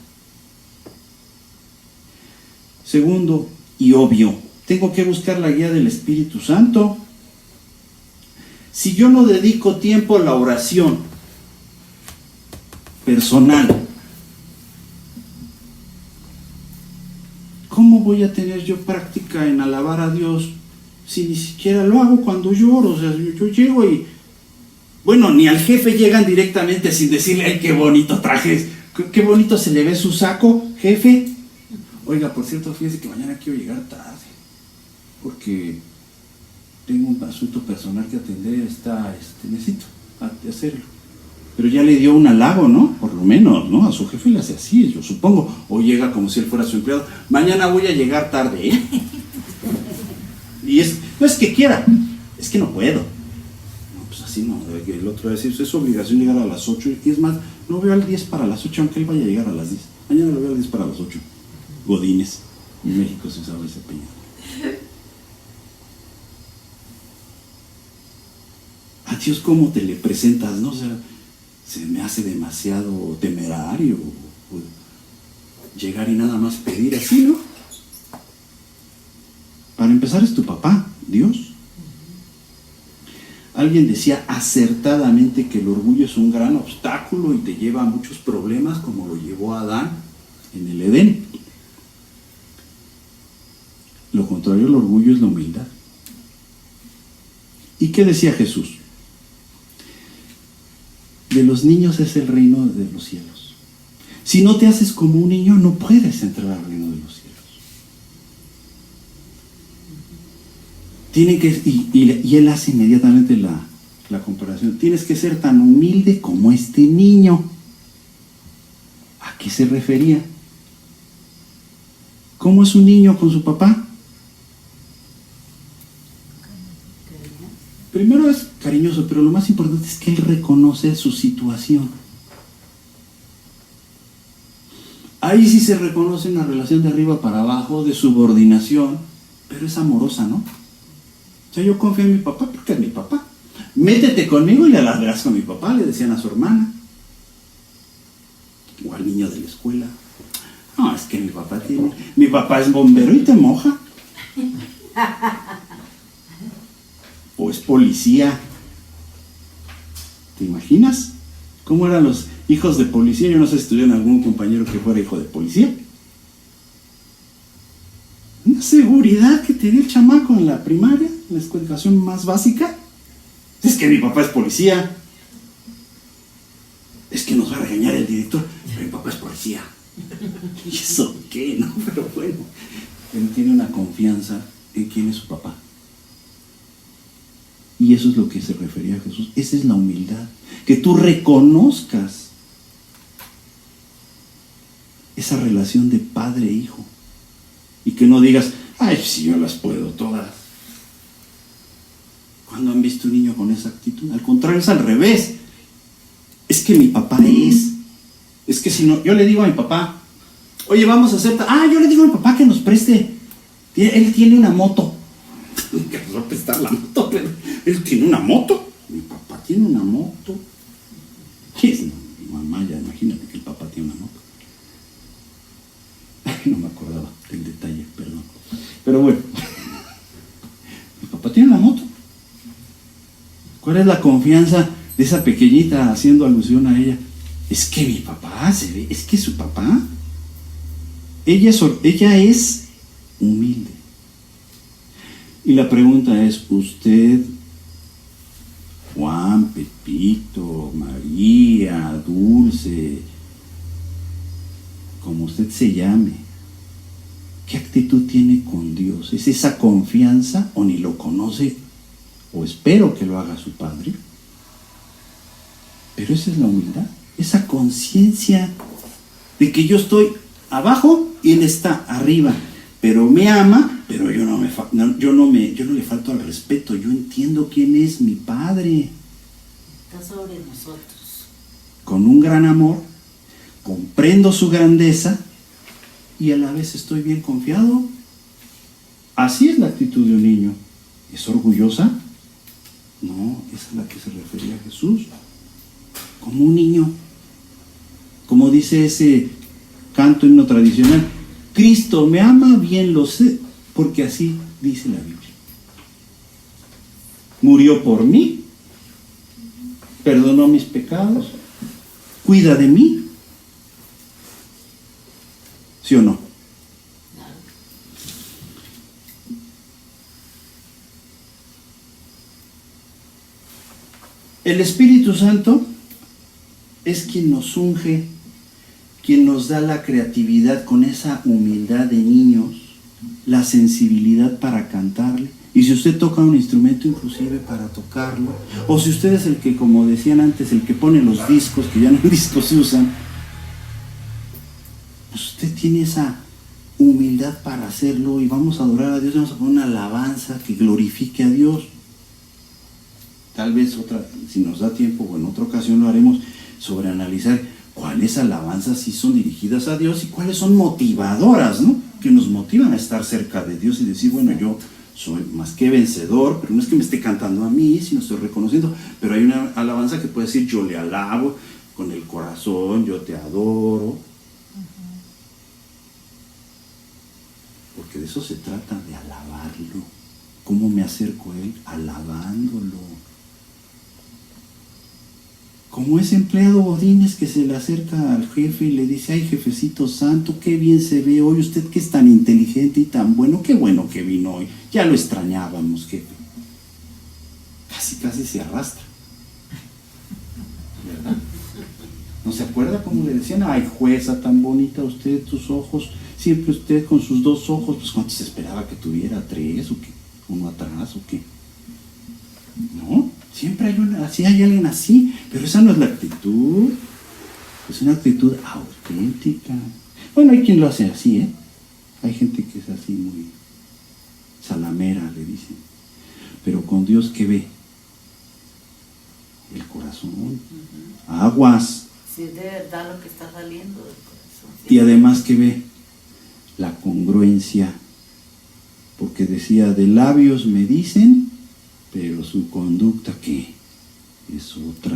Segundo, y obvio, tengo que buscar la guía del Espíritu Santo. Si yo no dedico tiempo a la oración personal, ¿cómo voy a tener yo práctica en alabar a Dios si ni siquiera lo hago cuando lloro? O sea, yo llego y, bueno, ni al jefe llegan directamente sin decirle, ¡ay, qué bonito traje! ¡Qué bonito se le ve su saco, jefe! Oiga, por cierto, fíjese que mañana quiero llegar tarde, porque tengo un asunto personal que atender, necesito hacerlo. Pero ya le dio un halago, ¿no? Por lo menos, ¿no? A su jefe le hace así, yo supongo. O llega como si él fuera su empleado. Mañana voy a llegar tarde, ¿eh? Y no es que quiera, es que no puedo. No, pues así no. El otro va a decir, es su obligación llegar a las 8. Y es más, no veo al 10 para las 8, aunque él vaya a llegar a las 10. Mañana lo veo al 10 para las 8. Godines. En México se usaba ese peña. A Dios, ¿cómo te le presentas? ¿No? O sea, se me hace demasiado temerario llegar y nada más pedir así, ¿no? Para empezar es tu papá, Dios. Alguien decía acertadamente que el orgullo es un gran obstáculo y te lleva a muchos problemas, como lo llevó a Adán en el Edén. Lo contrario al orgullo es la humildad. ¿Y qué decía Jesús? De los niños es el reino de los cielos. Si no te haces como un niño, no puedes entrar al reino de los cielos. Y él hace inmediatamente la comparación. Tienes que ser tan humilde como este niño. ¿A qué se refería? ¿Cómo es un niño con su papá? Primero es cariñoso, pero lo más importante es que él reconoce su situación. Ahí sí se reconoce una relación de arriba para abajo, de subordinación, pero es amorosa, ¿no? O sea, yo confío en mi papá porque es mi papá. Métete conmigo y le alargarás con mi papá, le decían a su hermana. O al niño de la escuela. No, es que mi papá es bombero y te moja. O es policía. ¿Te imaginas? ¿Cómo eran los hijos de policía? Yo no sé si tuvieron algún compañero que fuera hijo de policía. Una seguridad que tenía el chamaco en la primaria, en la educación más básica. Es que mi papá es policía. Es que nos va a regañar el director, pero mi papá es policía. ¿Y eso qué? No, pero bueno. Él tiene una confianza en quién es su papá. Y eso es lo que se refería a Jesús. Esa es la humildad. Que tú reconozcas esa relación de padre e hijo. Y que no digas, ay, si yo las puedo todas. ¿Cuándo han visto un niño con esa actitud? Al contrario, es al revés. Es que mi papá es que si no, yo le digo a mi papá, oye, vamos a hacer, yo le digo a mi papá que nos preste. Él tiene una moto. Que nos va a prestar la moto, pero él tiene una moto. Mi papá tiene una moto. ¿Qué es? Mi mamá, ya imagínate que el papá tiene una moto. Ay, no me acordaba del detalle, perdón. Pero bueno, mi papá tiene una moto. ¿Cuál es la confianza de esa pequeñita haciendo alusión a ella? Es que mi papá se ve, es que su papá, ella es humilde. Y la pregunta es, usted, Juan, Pepito, María, Dulce, como usted se llame, ¿qué actitud tiene con Dios? ¿Es esa confianza o ni lo conoce? O espero que lo haga su Padre. Pero esa es la humildad, esa conciencia de que yo estoy abajo y Él está arriba, pero me ama, pero yo no le falto al respeto. Yo entiendo quién es mi Padre. Está sobre nosotros. Con un gran amor, comprendo su grandeza y a la vez estoy bien confiado. Así es la actitud de un niño. ¿Es orgullosa? No, esa es la que se refería a Jesús. Como un niño. Como dice ese canto himno tradicional, Cristo me ama, bien lo sé, porque así dice la Biblia. Murió por mí, perdonó mis pecados, cuida de mí. ¿Sí o no? El Espíritu Santo es quien nos unge, quien nos da la creatividad con esa humildad de niños, la sensibilidad para cantarle. Y si usted toca un instrumento, inclusive para tocarlo, o si usted es el que, como decían antes, el que pone los discos, que ya no discos se usan, pues usted tiene esa humildad para hacerlo y vamos a adorar a Dios, vamos a poner una alabanza que glorifique a Dios. Tal vez si nos da tiempo o en otra ocasión lo haremos, sobre analizar cuáles alabanzas sí son dirigidas a Dios y cuáles son motivadoras, ¿no? Que nos motivan a estar cerca de Dios y decir, bueno, yo soy más que vencedor, pero no es que me esté cantando a mí, sino estoy reconociendo. Pero hay una alabanza que puede decir, yo le alabo con el corazón, yo te adoro. Porque de eso se trata, de alabarlo. ¿Cómo me acerco a Él? Alabándolo. Como ese empleado Godínez que se le acerca al jefe y le dice, ay, jefecito santo, qué bien se ve hoy, usted que es tan inteligente y tan bueno, qué bueno que vino hoy, ya lo extrañábamos, jefe. Casi se arrastra, ¿verdad? ¿No se acuerda cómo le decían, ay, jueza, tan bonita usted, tus ojos, siempre usted con sus dos ojos, pues ¿cuánto se esperaba que tuviera? ¿3 o qué? ¿Uno atrás o qué? No, siempre hay alguien así, pero esa no es la actitud, es una actitud auténtica. Bueno, hay quien lo hace así, hay gente que es así muy salamera, le dicen, pero con Dios, ¿qué ve? El corazón, aguas. Si es de verdad lo que está saliendo del corazón. Y además, ¿qué ve? La congruencia, porque decía, de labios me dicen, pero su conducta, ¿qué? Es otra.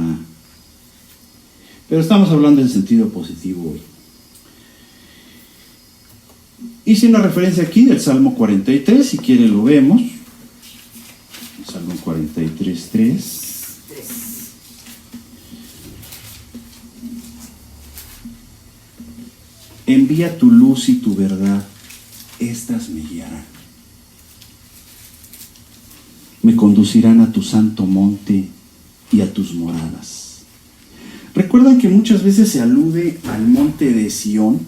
Pero estamos hablando en sentido positivo hoy. Hice una referencia aquí del Salmo 43, si quiere lo vemos. Salmo 43, 3. Envía tu luz y tu verdad, estas me guiarán. Me conducirán a tu santo monte y a tus moradas. Recuerdan que muchas veces se alude al monte de Sión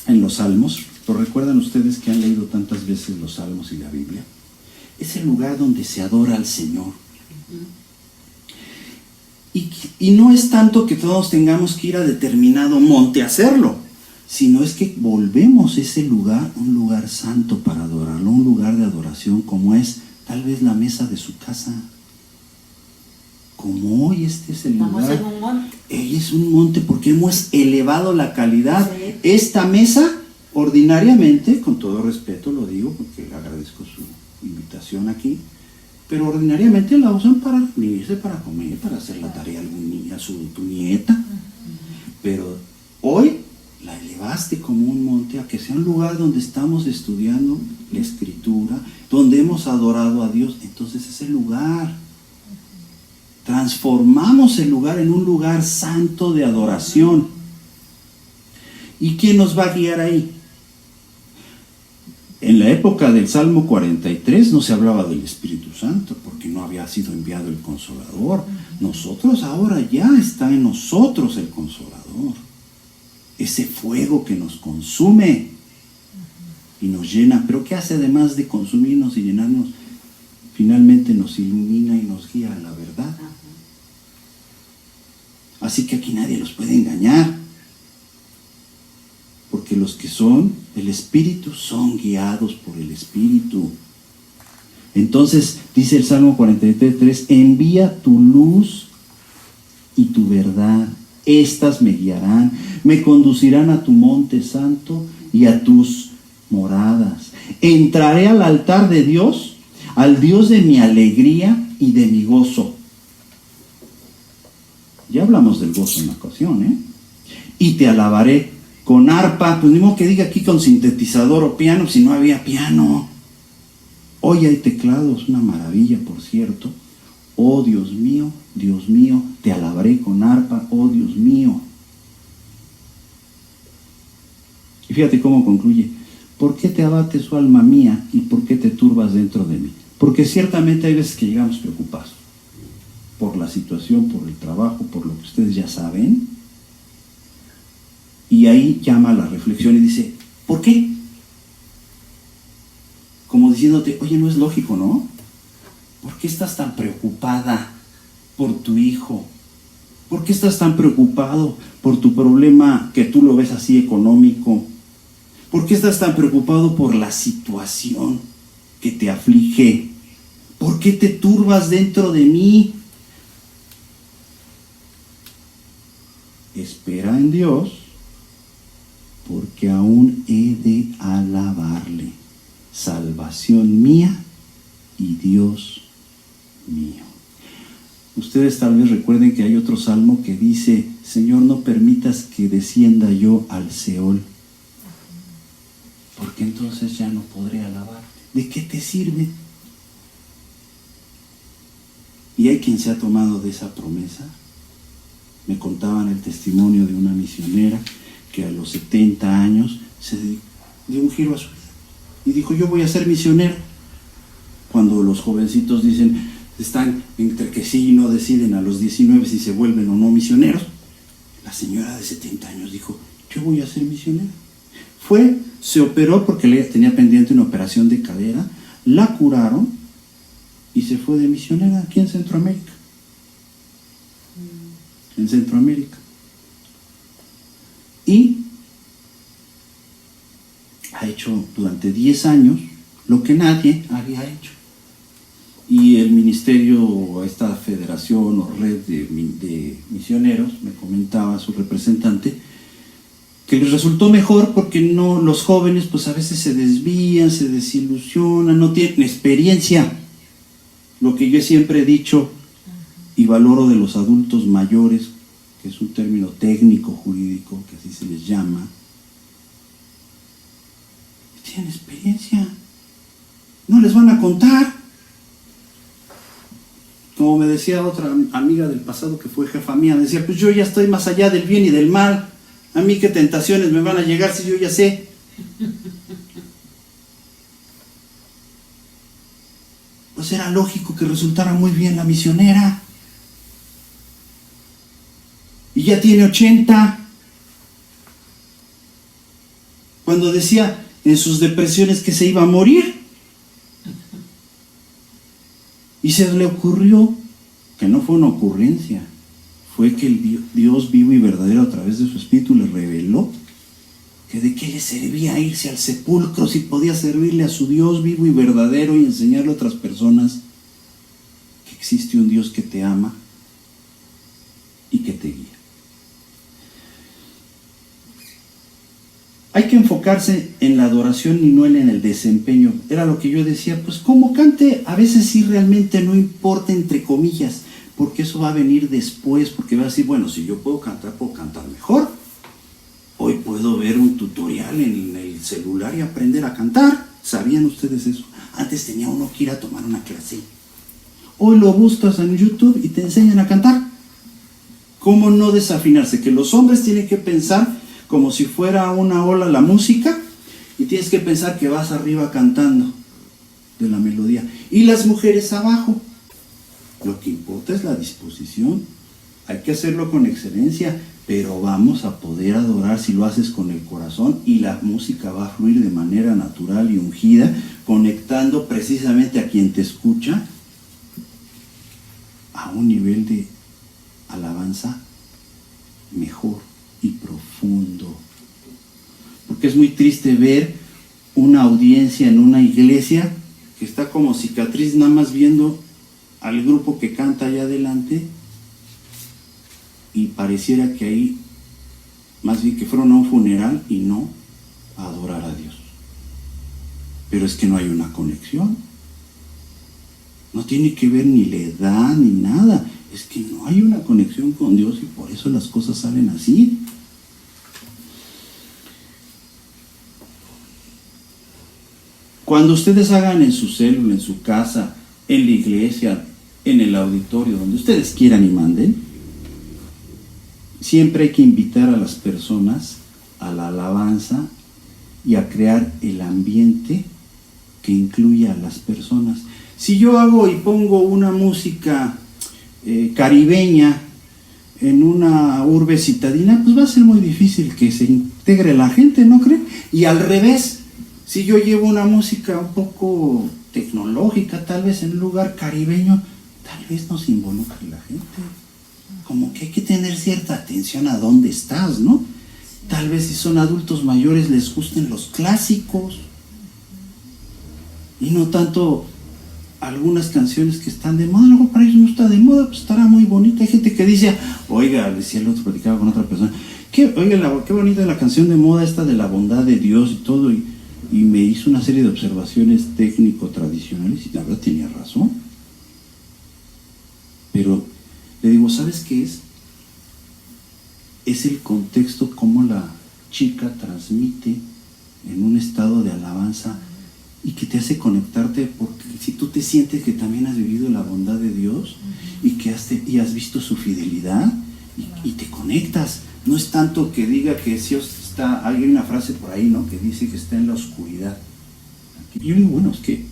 en los Salmos. ¿Lo recuerdan ustedes que han leído tantas veces los Salmos y la Biblia? Es el lugar donde se adora al Señor. Y no es tanto que todos tengamos que ir a determinado monte a hacerlo, sino es que volvemos ese lugar un lugar santo para adorarlo, un lugar de adoración como es tal vez la mesa de su casa. Como hoy este es el lugar. Estamos en un monte. Es un monte porque hemos elevado la calidad. Sí. Esta mesa, ordinariamente, con todo respeto lo digo porque le agradezco su invitación aquí, pero ordinariamente la usan para reunirse, para comer, para hacer la tarea a algún niño, tu nieta. Pero hoy la elevaste como un monte a que sea un lugar donde estamos estudiando la Escritura, donde hemos adorado a Dios. Entonces ese lugar, transformamos el lugar en un lugar santo de adoración. ¿Y quién nos va a guiar ahí? En la época época del Salmo 43 no se hablaba del Espíritu Santo porque no había sido enviado el Consolador. Nosotros ahora ya está en nosotros el Consolador. Ese fuego que nos consume y nos llena. Pero ¿qué hace además de consumirnos y llenarnos? Finalmente nos ilumina y nos guía a la verdad. Así que aquí nadie los puede engañar. Porque los que son el Espíritu son guiados por el Espíritu. Entonces, dice el Salmo 43:3, envía tu luz y tu verdad. Estas me guiarán, me conducirán a tu monte santo y a tus moradas. Entraré al altar de Dios, al Dios de mi alegría y de mi gozo. Ya hablamos del gozo en la ocasión, ¿eh? Y te alabaré con arpa, pues ni modo que diga aquí con sintetizador o piano, si no había piano. Hoy hay teclados, una maravilla, por cierto. Oh Dios mío, te alabaré con arpa, oh Dios mío. Y fíjate cómo concluye. ¿Por qué te abates, oh alma mía, y por qué te turbas dentro de mí? Porque ciertamente hay veces que llegamos preocupados por la situación, por el trabajo, por lo que ustedes ya saben. Y ahí llama a la reflexión y dice, ¿por qué? Como diciéndote, oye, no es lógico, ¿no? ¿Por qué estás tan preocupada por tu hijo? ¿Por qué estás tan preocupado por tu problema que tú lo ves así económico? ¿Por qué estás tan preocupado por la situación que te aflige? ¿Por qué te turbas dentro de mí? Espera en Dios, porque aún he de alabarle, salvación mía y Dios mío. Ustedes tal vez recuerden que hay otro salmo que dice, Señor, no permitas que descienda yo al Seol, porque entonces ya no podré alabarte. ¿De qué te sirve? Y hay quien se ha tomado de esa promesa. Me contaban el testimonio de una misionera que a los 70 años se dio un giro a su vida y dijo, yo voy a ser misionero. Cuando los jovencitos dicen, están entre que sí y no deciden a los 19 si se vuelven o no misioneros, la señora de 70 años dijo, yo voy a ser misionera. Fue, se operó porque tenía pendiente una operación de cadera, la curaron y se fue de misionera aquí en Centroamérica. En Centroamérica. Y ha hecho durante 10 años lo que nadie había hecho. Y el ministerio, esta federación o red de misioneros, me comentaba su representante, que les resultó mejor porque no, los jóvenes pues a veces se desvían, se desilusionan, no tienen experiencia. Lo que yo siempre he dicho y valoro de los adultos mayores, que es un término técnico, jurídico, que así se les llama, tienen experiencia, no les van a contar. Como me decía otra amiga del pasado que fue jefa mía, decía, pues yo ya estoy más allá del bien y del mal, a mí qué tentaciones me van a llegar si yo ya sé. Pues era lógico que resultara muy bien la misionera. Y ya tiene 80. Cuando decía en sus depresiones que se iba a morir. Y se le ocurrió, que no fue una ocurrencia, fue que el Dios vivo y verdadero a través de su Espíritu le reveló que de qué le servía irse al sepulcro si podía servirle a su Dios vivo y verdadero y enseñarle a otras personas que existe un Dios que te ama y que te guía. Hay que enfocarse en la adoración y no en el desempeño. Era lo que yo decía, pues como cante, a veces sí realmente no importa, entre comillas, porque eso va a venir después, porque va a decir, bueno, si yo puedo cantar mejor. Hoy puedo ver un tutorial en el celular y aprender a cantar. ¿Sabían ustedes eso? Antes tenía uno que ir a tomar una clase. Hoy lo buscas en YouTube y te enseñan a cantar. ¿Cómo no desafinarse? Que los hombres tienen que pensar como si fuera una ola la música Y tienes que pensar que vas arriba cantando de la melodía. Y las mujeres abajo. Lo que importa es la disposición. Hay que hacerlo con excelencia, pero vamos a poder adorar si lo haces con el corazón, y la música va a fluir de manera natural y ungida, conectando precisamente a quien te escucha a un nivel de alabanza mejor y profundo. Porque es muy triste ver una audiencia en una iglesia que está como cicatriz, nada más viendo al grupo que canta allá adelante, y pareciera que ahí más bien que fueron a un funeral y no a adorar a Dios. Pero es que no hay una conexión. No tiene que ver ni la edad ni nada. Es que no hay una conexión con Dios, y por eso las cosas salen así. Cuando ustedes hagan en su célula, en su casa, en la iglesia, en el auditorio, donde ustedes quieran y manden, siempre hay que invitar a las personas a la alabanza y a crear el ambiente que incluya a las personas. Si yo hago y pongo una música caribeña en una urbe citadina, pues va a ser muy difícil que se integre la gente, ¿no creen? Y al revés, si yo llevo una música un poco tecnológica, tal vez en un lugar caribeño, tal vez no se involucre la gente. Como que hay que tener cierta atención a dónde estás, ¿no? Tal vez si son adultos mayores les gusten los clásicos y no tanto algunas canciones que están de moda. Luego para ellos no está de moda, pues estará muy bonita. Hay gente que dice, oiga, decía el otro, platicaba con otra persona, qué bonita es la canción de moda esta de la bondad de Dios y todo, y me hizo una serie de observaciones técnico-tradicionales, y la verdad tenía razón. Pero le digo, ¿sabes qué es? Es el contexto, cómo la chica transmite en un estado de alabanza y que te hace conectarte, porque si tú te sientes que también has vivido la bondad de Dios y que has visto su fidelidad y te conectas. No es tanto que diga que Dios está, hay una frase por ahí, ¿no?, que dice que está en la oscuridad. Y yo digo, bueno, es que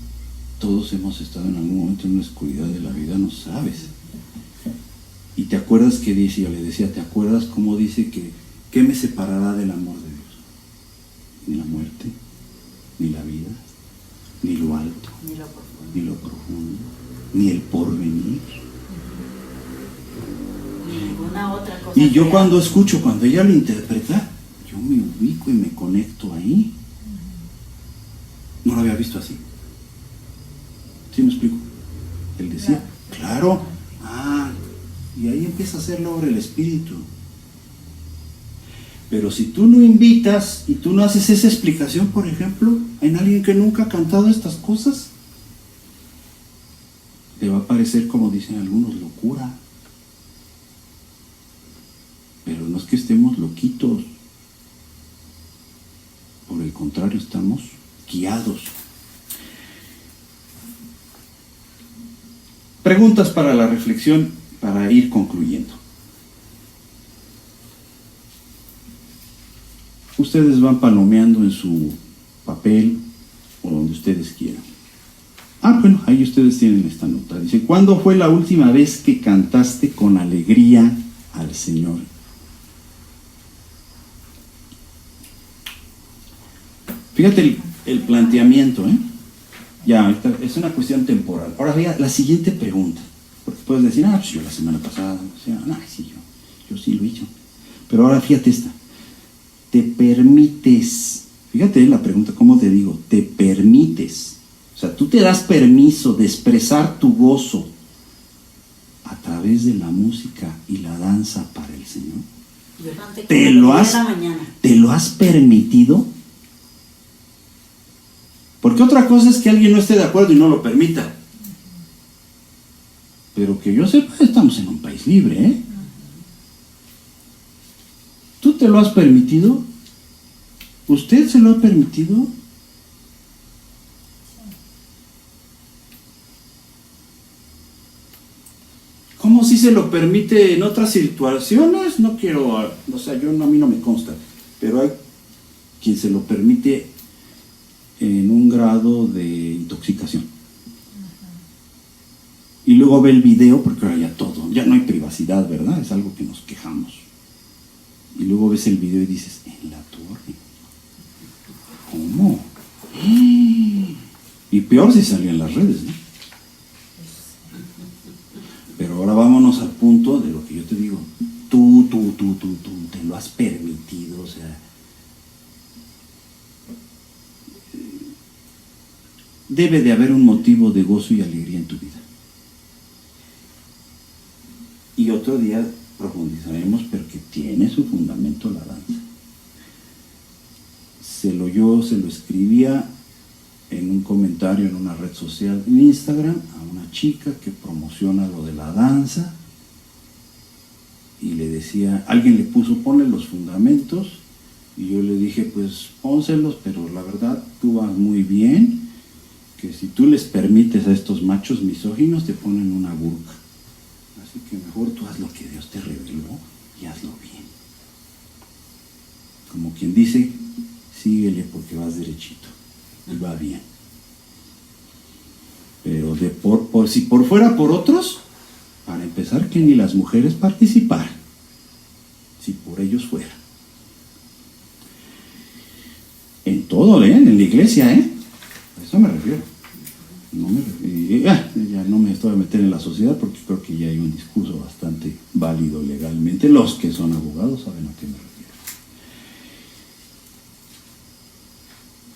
todos hemos estado en algún momento en la oscuridad de la vida, no sabes. Y te acuerdas que dice, yo le decía, ¿te acuerdas cómo dice que qué me separará del amor de Dios? Ni la muerte, ni la vida, ni lo alto, ni lo profundo, ni el porvenir. Ninguna otra cosa. Y yo cuando escucho, cuando ella lo interpreta, yo me ubico y me conecto ahí. No lo había visto así. ¿Sí me explico? Él decía, claro, y ahí empieza a hacer la obra del Espíritu. Pero si tú no invitas y tú no haces esa explicación, por ejemplo, en alguien que nunca ha cantado estas cosas, te va a parecer, como dicen algunos, locura. Pero no es que estemos loquitos. Por el contrario, estamos guiados. Preguntas para la reflexión, para ir concluyendo. Ustedes van palomeando en su papel o donde ustedes quieran. Bueno, ahí ustedes tienen esta nota. Dice, ¿cuándo fue la última vez que cantaste con alegría al Señor? Fíjate el planteamiento, Ya, ahorita es una cuestión temporal. Ahora vea la siguiente pregunta. Porque puedes decir, pues yo la semana pasada, sí, yo sí lo he hecho. Pero ahora fíjate esta. Te permites, fíjate la pregunta, ¿cómo te digo? Te permites. O sea, tú te das permiso de expresar tu gozo a través de la música y la danza para el Señor. ¿Te lo has permitido? Porque otra cosa es que alguien no esté de acuerdo y no lo permita. Pero que yo sepa, estamos en un país libre, ¿Tú te lo has permitido? ¿Usted se lo ha permitido? ¿Cómo si se lo permite en otras situaciones? No quiero, a mí no me consta, pero hay quien se lo permite en un grado de intoxicación. Y luego ve el video, porque ahora ya no hay privacidad, ¿verdad? Es algo que nos quejamos. Y luego ves el video y dices, en la torre. ¿Cómo? Y peor si salió en las redes, ¿no? Pero ahora vámonos al punto de lo que yo te digo. Tú te lo has permitido, o sea. Debe de haber un motivo de gozo y alegría en tu vida. Y otro día profundizaremos, pero que tiene su fundamento la danza. Yo se lo escribía en un comentario en una red social en Instagram a una chica que promociona lo de la danza, y le decía, alguien le puso, ponle los fundamentos, y yo le dije, pues pónselos, pero la verdad tú vas muy bien, que si tú les permites a estos machos misóginos te ponen una burka. Así que mejor tú haz lo que Dios te reveló y hazlo bien. Como quien dice, síguele porque vas derechito y va bien. Pero si por fuera por otros, para empezar que ni las mujeres participaran, si por ellos fuera. En todo, en la iglesia, a eso me refiero. Ya no me estoy a meter en la sociedad porque creo que ya hay un discurso bastante válido legalmente. Los que son abogados saben a qué me refiero.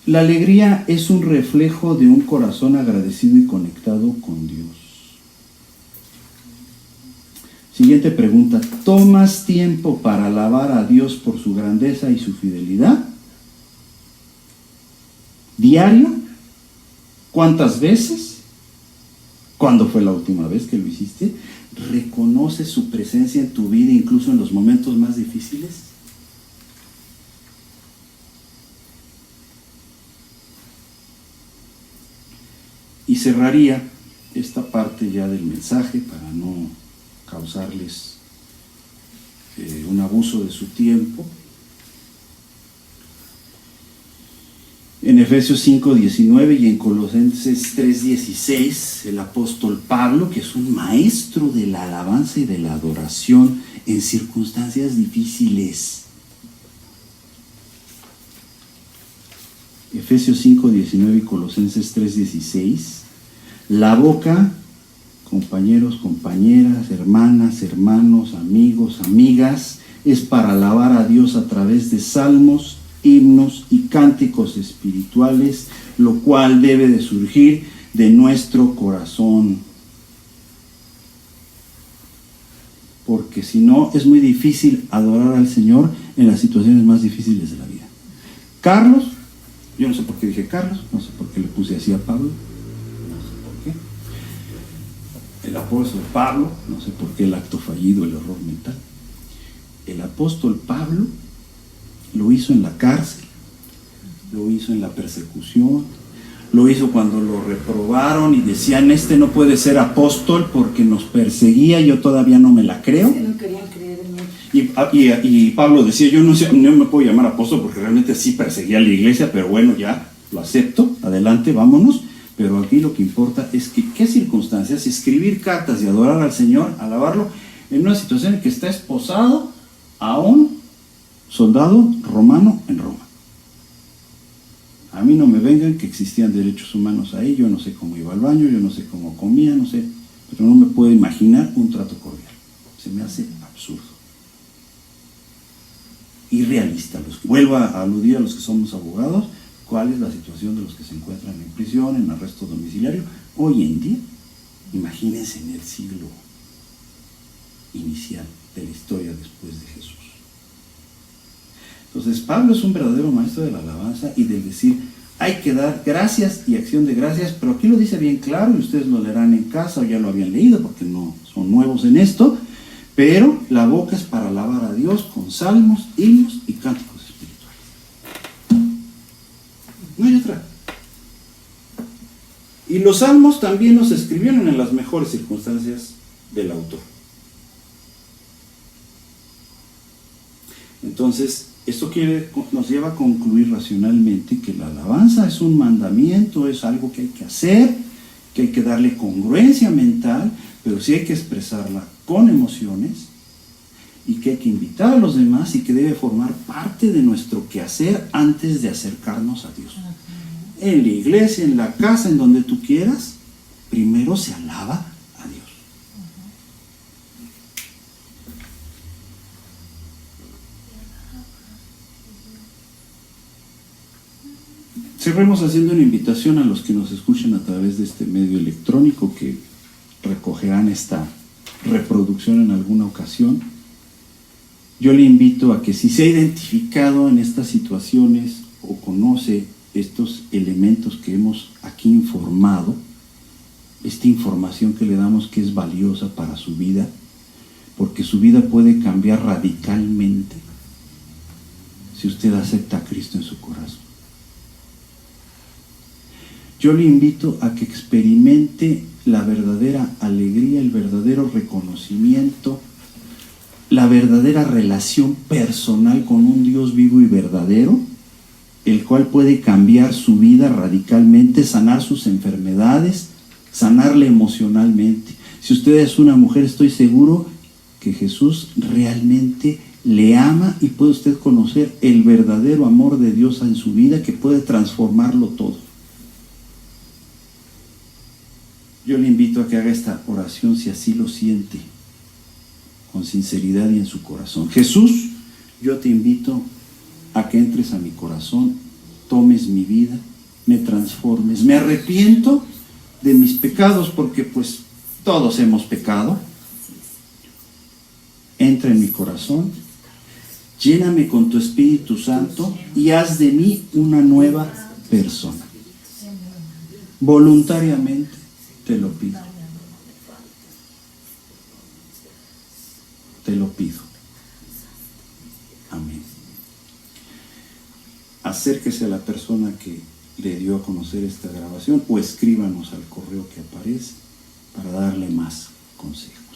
La alegría es un reflejo de un corazón agradecido y conectado con Dios. Siguiente pregunta. ¿Tomas tiempo para alabar a Dios por su grandeza y su fidelidad? ¿Diario? ¿Cuántas veces? ¿Cuándo fue la última vez que lo hiciste? ¿Reconoces su presencia en tu vida incluso en los momentos más difíciles? Y cerraría esta parte ya del mensaje para no causarles un abuso de su tiempo. En Efesios 5:19 y en Colosenses 3:16, el apóstol Pablo, que es un maestro de la alabanza y de la adoración en circunstancias difíciles. Efesios 5:19 y Colosenses 3:16. La boca, compañeros, compañeras, hermanas, hermanos, amigos, amigas, es para alabar a Dios a través de salmos, himnos y cánticos espirituales, lo cual debe de surgir de nuestro corazón. Porque si no, es muy difícil adorar al Señor en las situaciones más difíciles de la vida. Carlos, yo no sé por qué dije Carlos, no sé por qué le puse así a Pablo, no sé por qué. El apóstol Pablo, no sé por qué el acto fallido, el error mental. El apóstol Pablo lo hizo en la cárcel, lo hizo en la persecución, lo hizo cuando lo reprobaron y decían, este no puede ser apóstol porque nos perseguía, yo todavía no me la creo. Sí, no querían creer en él. Y Pablo decía, yo no me puedo llamar apóstol porque realmente sí perseguía a la iglesia, pero bueno, ya lo acepto, adelante, vámonos. Pero aquí lo que importa es que qué circunstancias, escribir cartas y adorar al Señor, alabarlo, en una situación en que está esposado a un soldado romano en Roma. A mí no me vengan que existían derechos humanos ahí, yo no sé cómo iba al baño, yo no sé cómo comía, no sé, pero no me puedo imaginar un trato cordial. Se me hace absurdo. Irrealista. Vuelvo a aludir a los que somos abogados, cuál es la situación de los que se encuentran en prisión, en arresto domiciliario. Hoy en día, imagínense en el siglo inicial de la historia después de Jesús. Entonces Pablo es un verdadero maestro de la alabanza y del decir, hay que dar gracias y acción de gracias, pero aquí lo dice bien claro y ustedes lo leerán en casa o ya lo habían leído porque no son nuevos en esto, pero la boca es para alabar a Dios con salmos, himnos y cánticos espirituales. No hay otra. Y los salmos también los escribieron en las mejores circunstancias del autor. Entonces, Esto nos lleva a concluir racionalmente que la alabanza es un mandamiento, es algo que hay que hacer, que hay que darle congruencia mental, pero sí hay que expresarla con emociones y que hay que invitar a los demás y que debe formar parte de nuestro quehacer antes de acercarnos a Dios. En la iglesia, en la casa, en donde tú quieras, primero se alaba a Dios. Cerremos haciendo una invitación a los que nos escuchan a través de este medio electrónico, que recogerán esta reproducción en alguna ocasión. Yo le invito a que, si se ha identificado en estas situaciones o conoce estos elementos que hemos aquí informado, esta información que le damos que es valiosa para su vida, porque su vida puede cambiar radicalmente si usted acepta a Cristo en su corazón. Yo le invito a que experimente la verdadera alegría, el verdadero reconocimiento, la verdadera relación personal con un Dios vivo y verdadero, el cual puede cambiar su vida radicalmente, sanar sus enfermedades, sanarle emocionalmente. Si usted es una mujer, estoy seguro que Jesús realmente le ama y puede usted conocer el verdadero amor de Dios en su vida, que puede transformarlo todo. Yo le invito a que haga esta oración si así lo siente, con sinceridad y en su corazón. Jesús, yo te invito a que entres a mi corazón, tomes mi vida, me transformes. Me arrepiento de mis pecados, porque pues todos hemos pecado. Entra en mi corazón, lléname con tu Espíritu Santo y haz de mí una nueva persona. Voluntariamente te lo pido. Te lo pido. Amén. Acérquese a la persona que le dio a conocer esta grabación o escríbanos al correo que aparece para darle más consejos.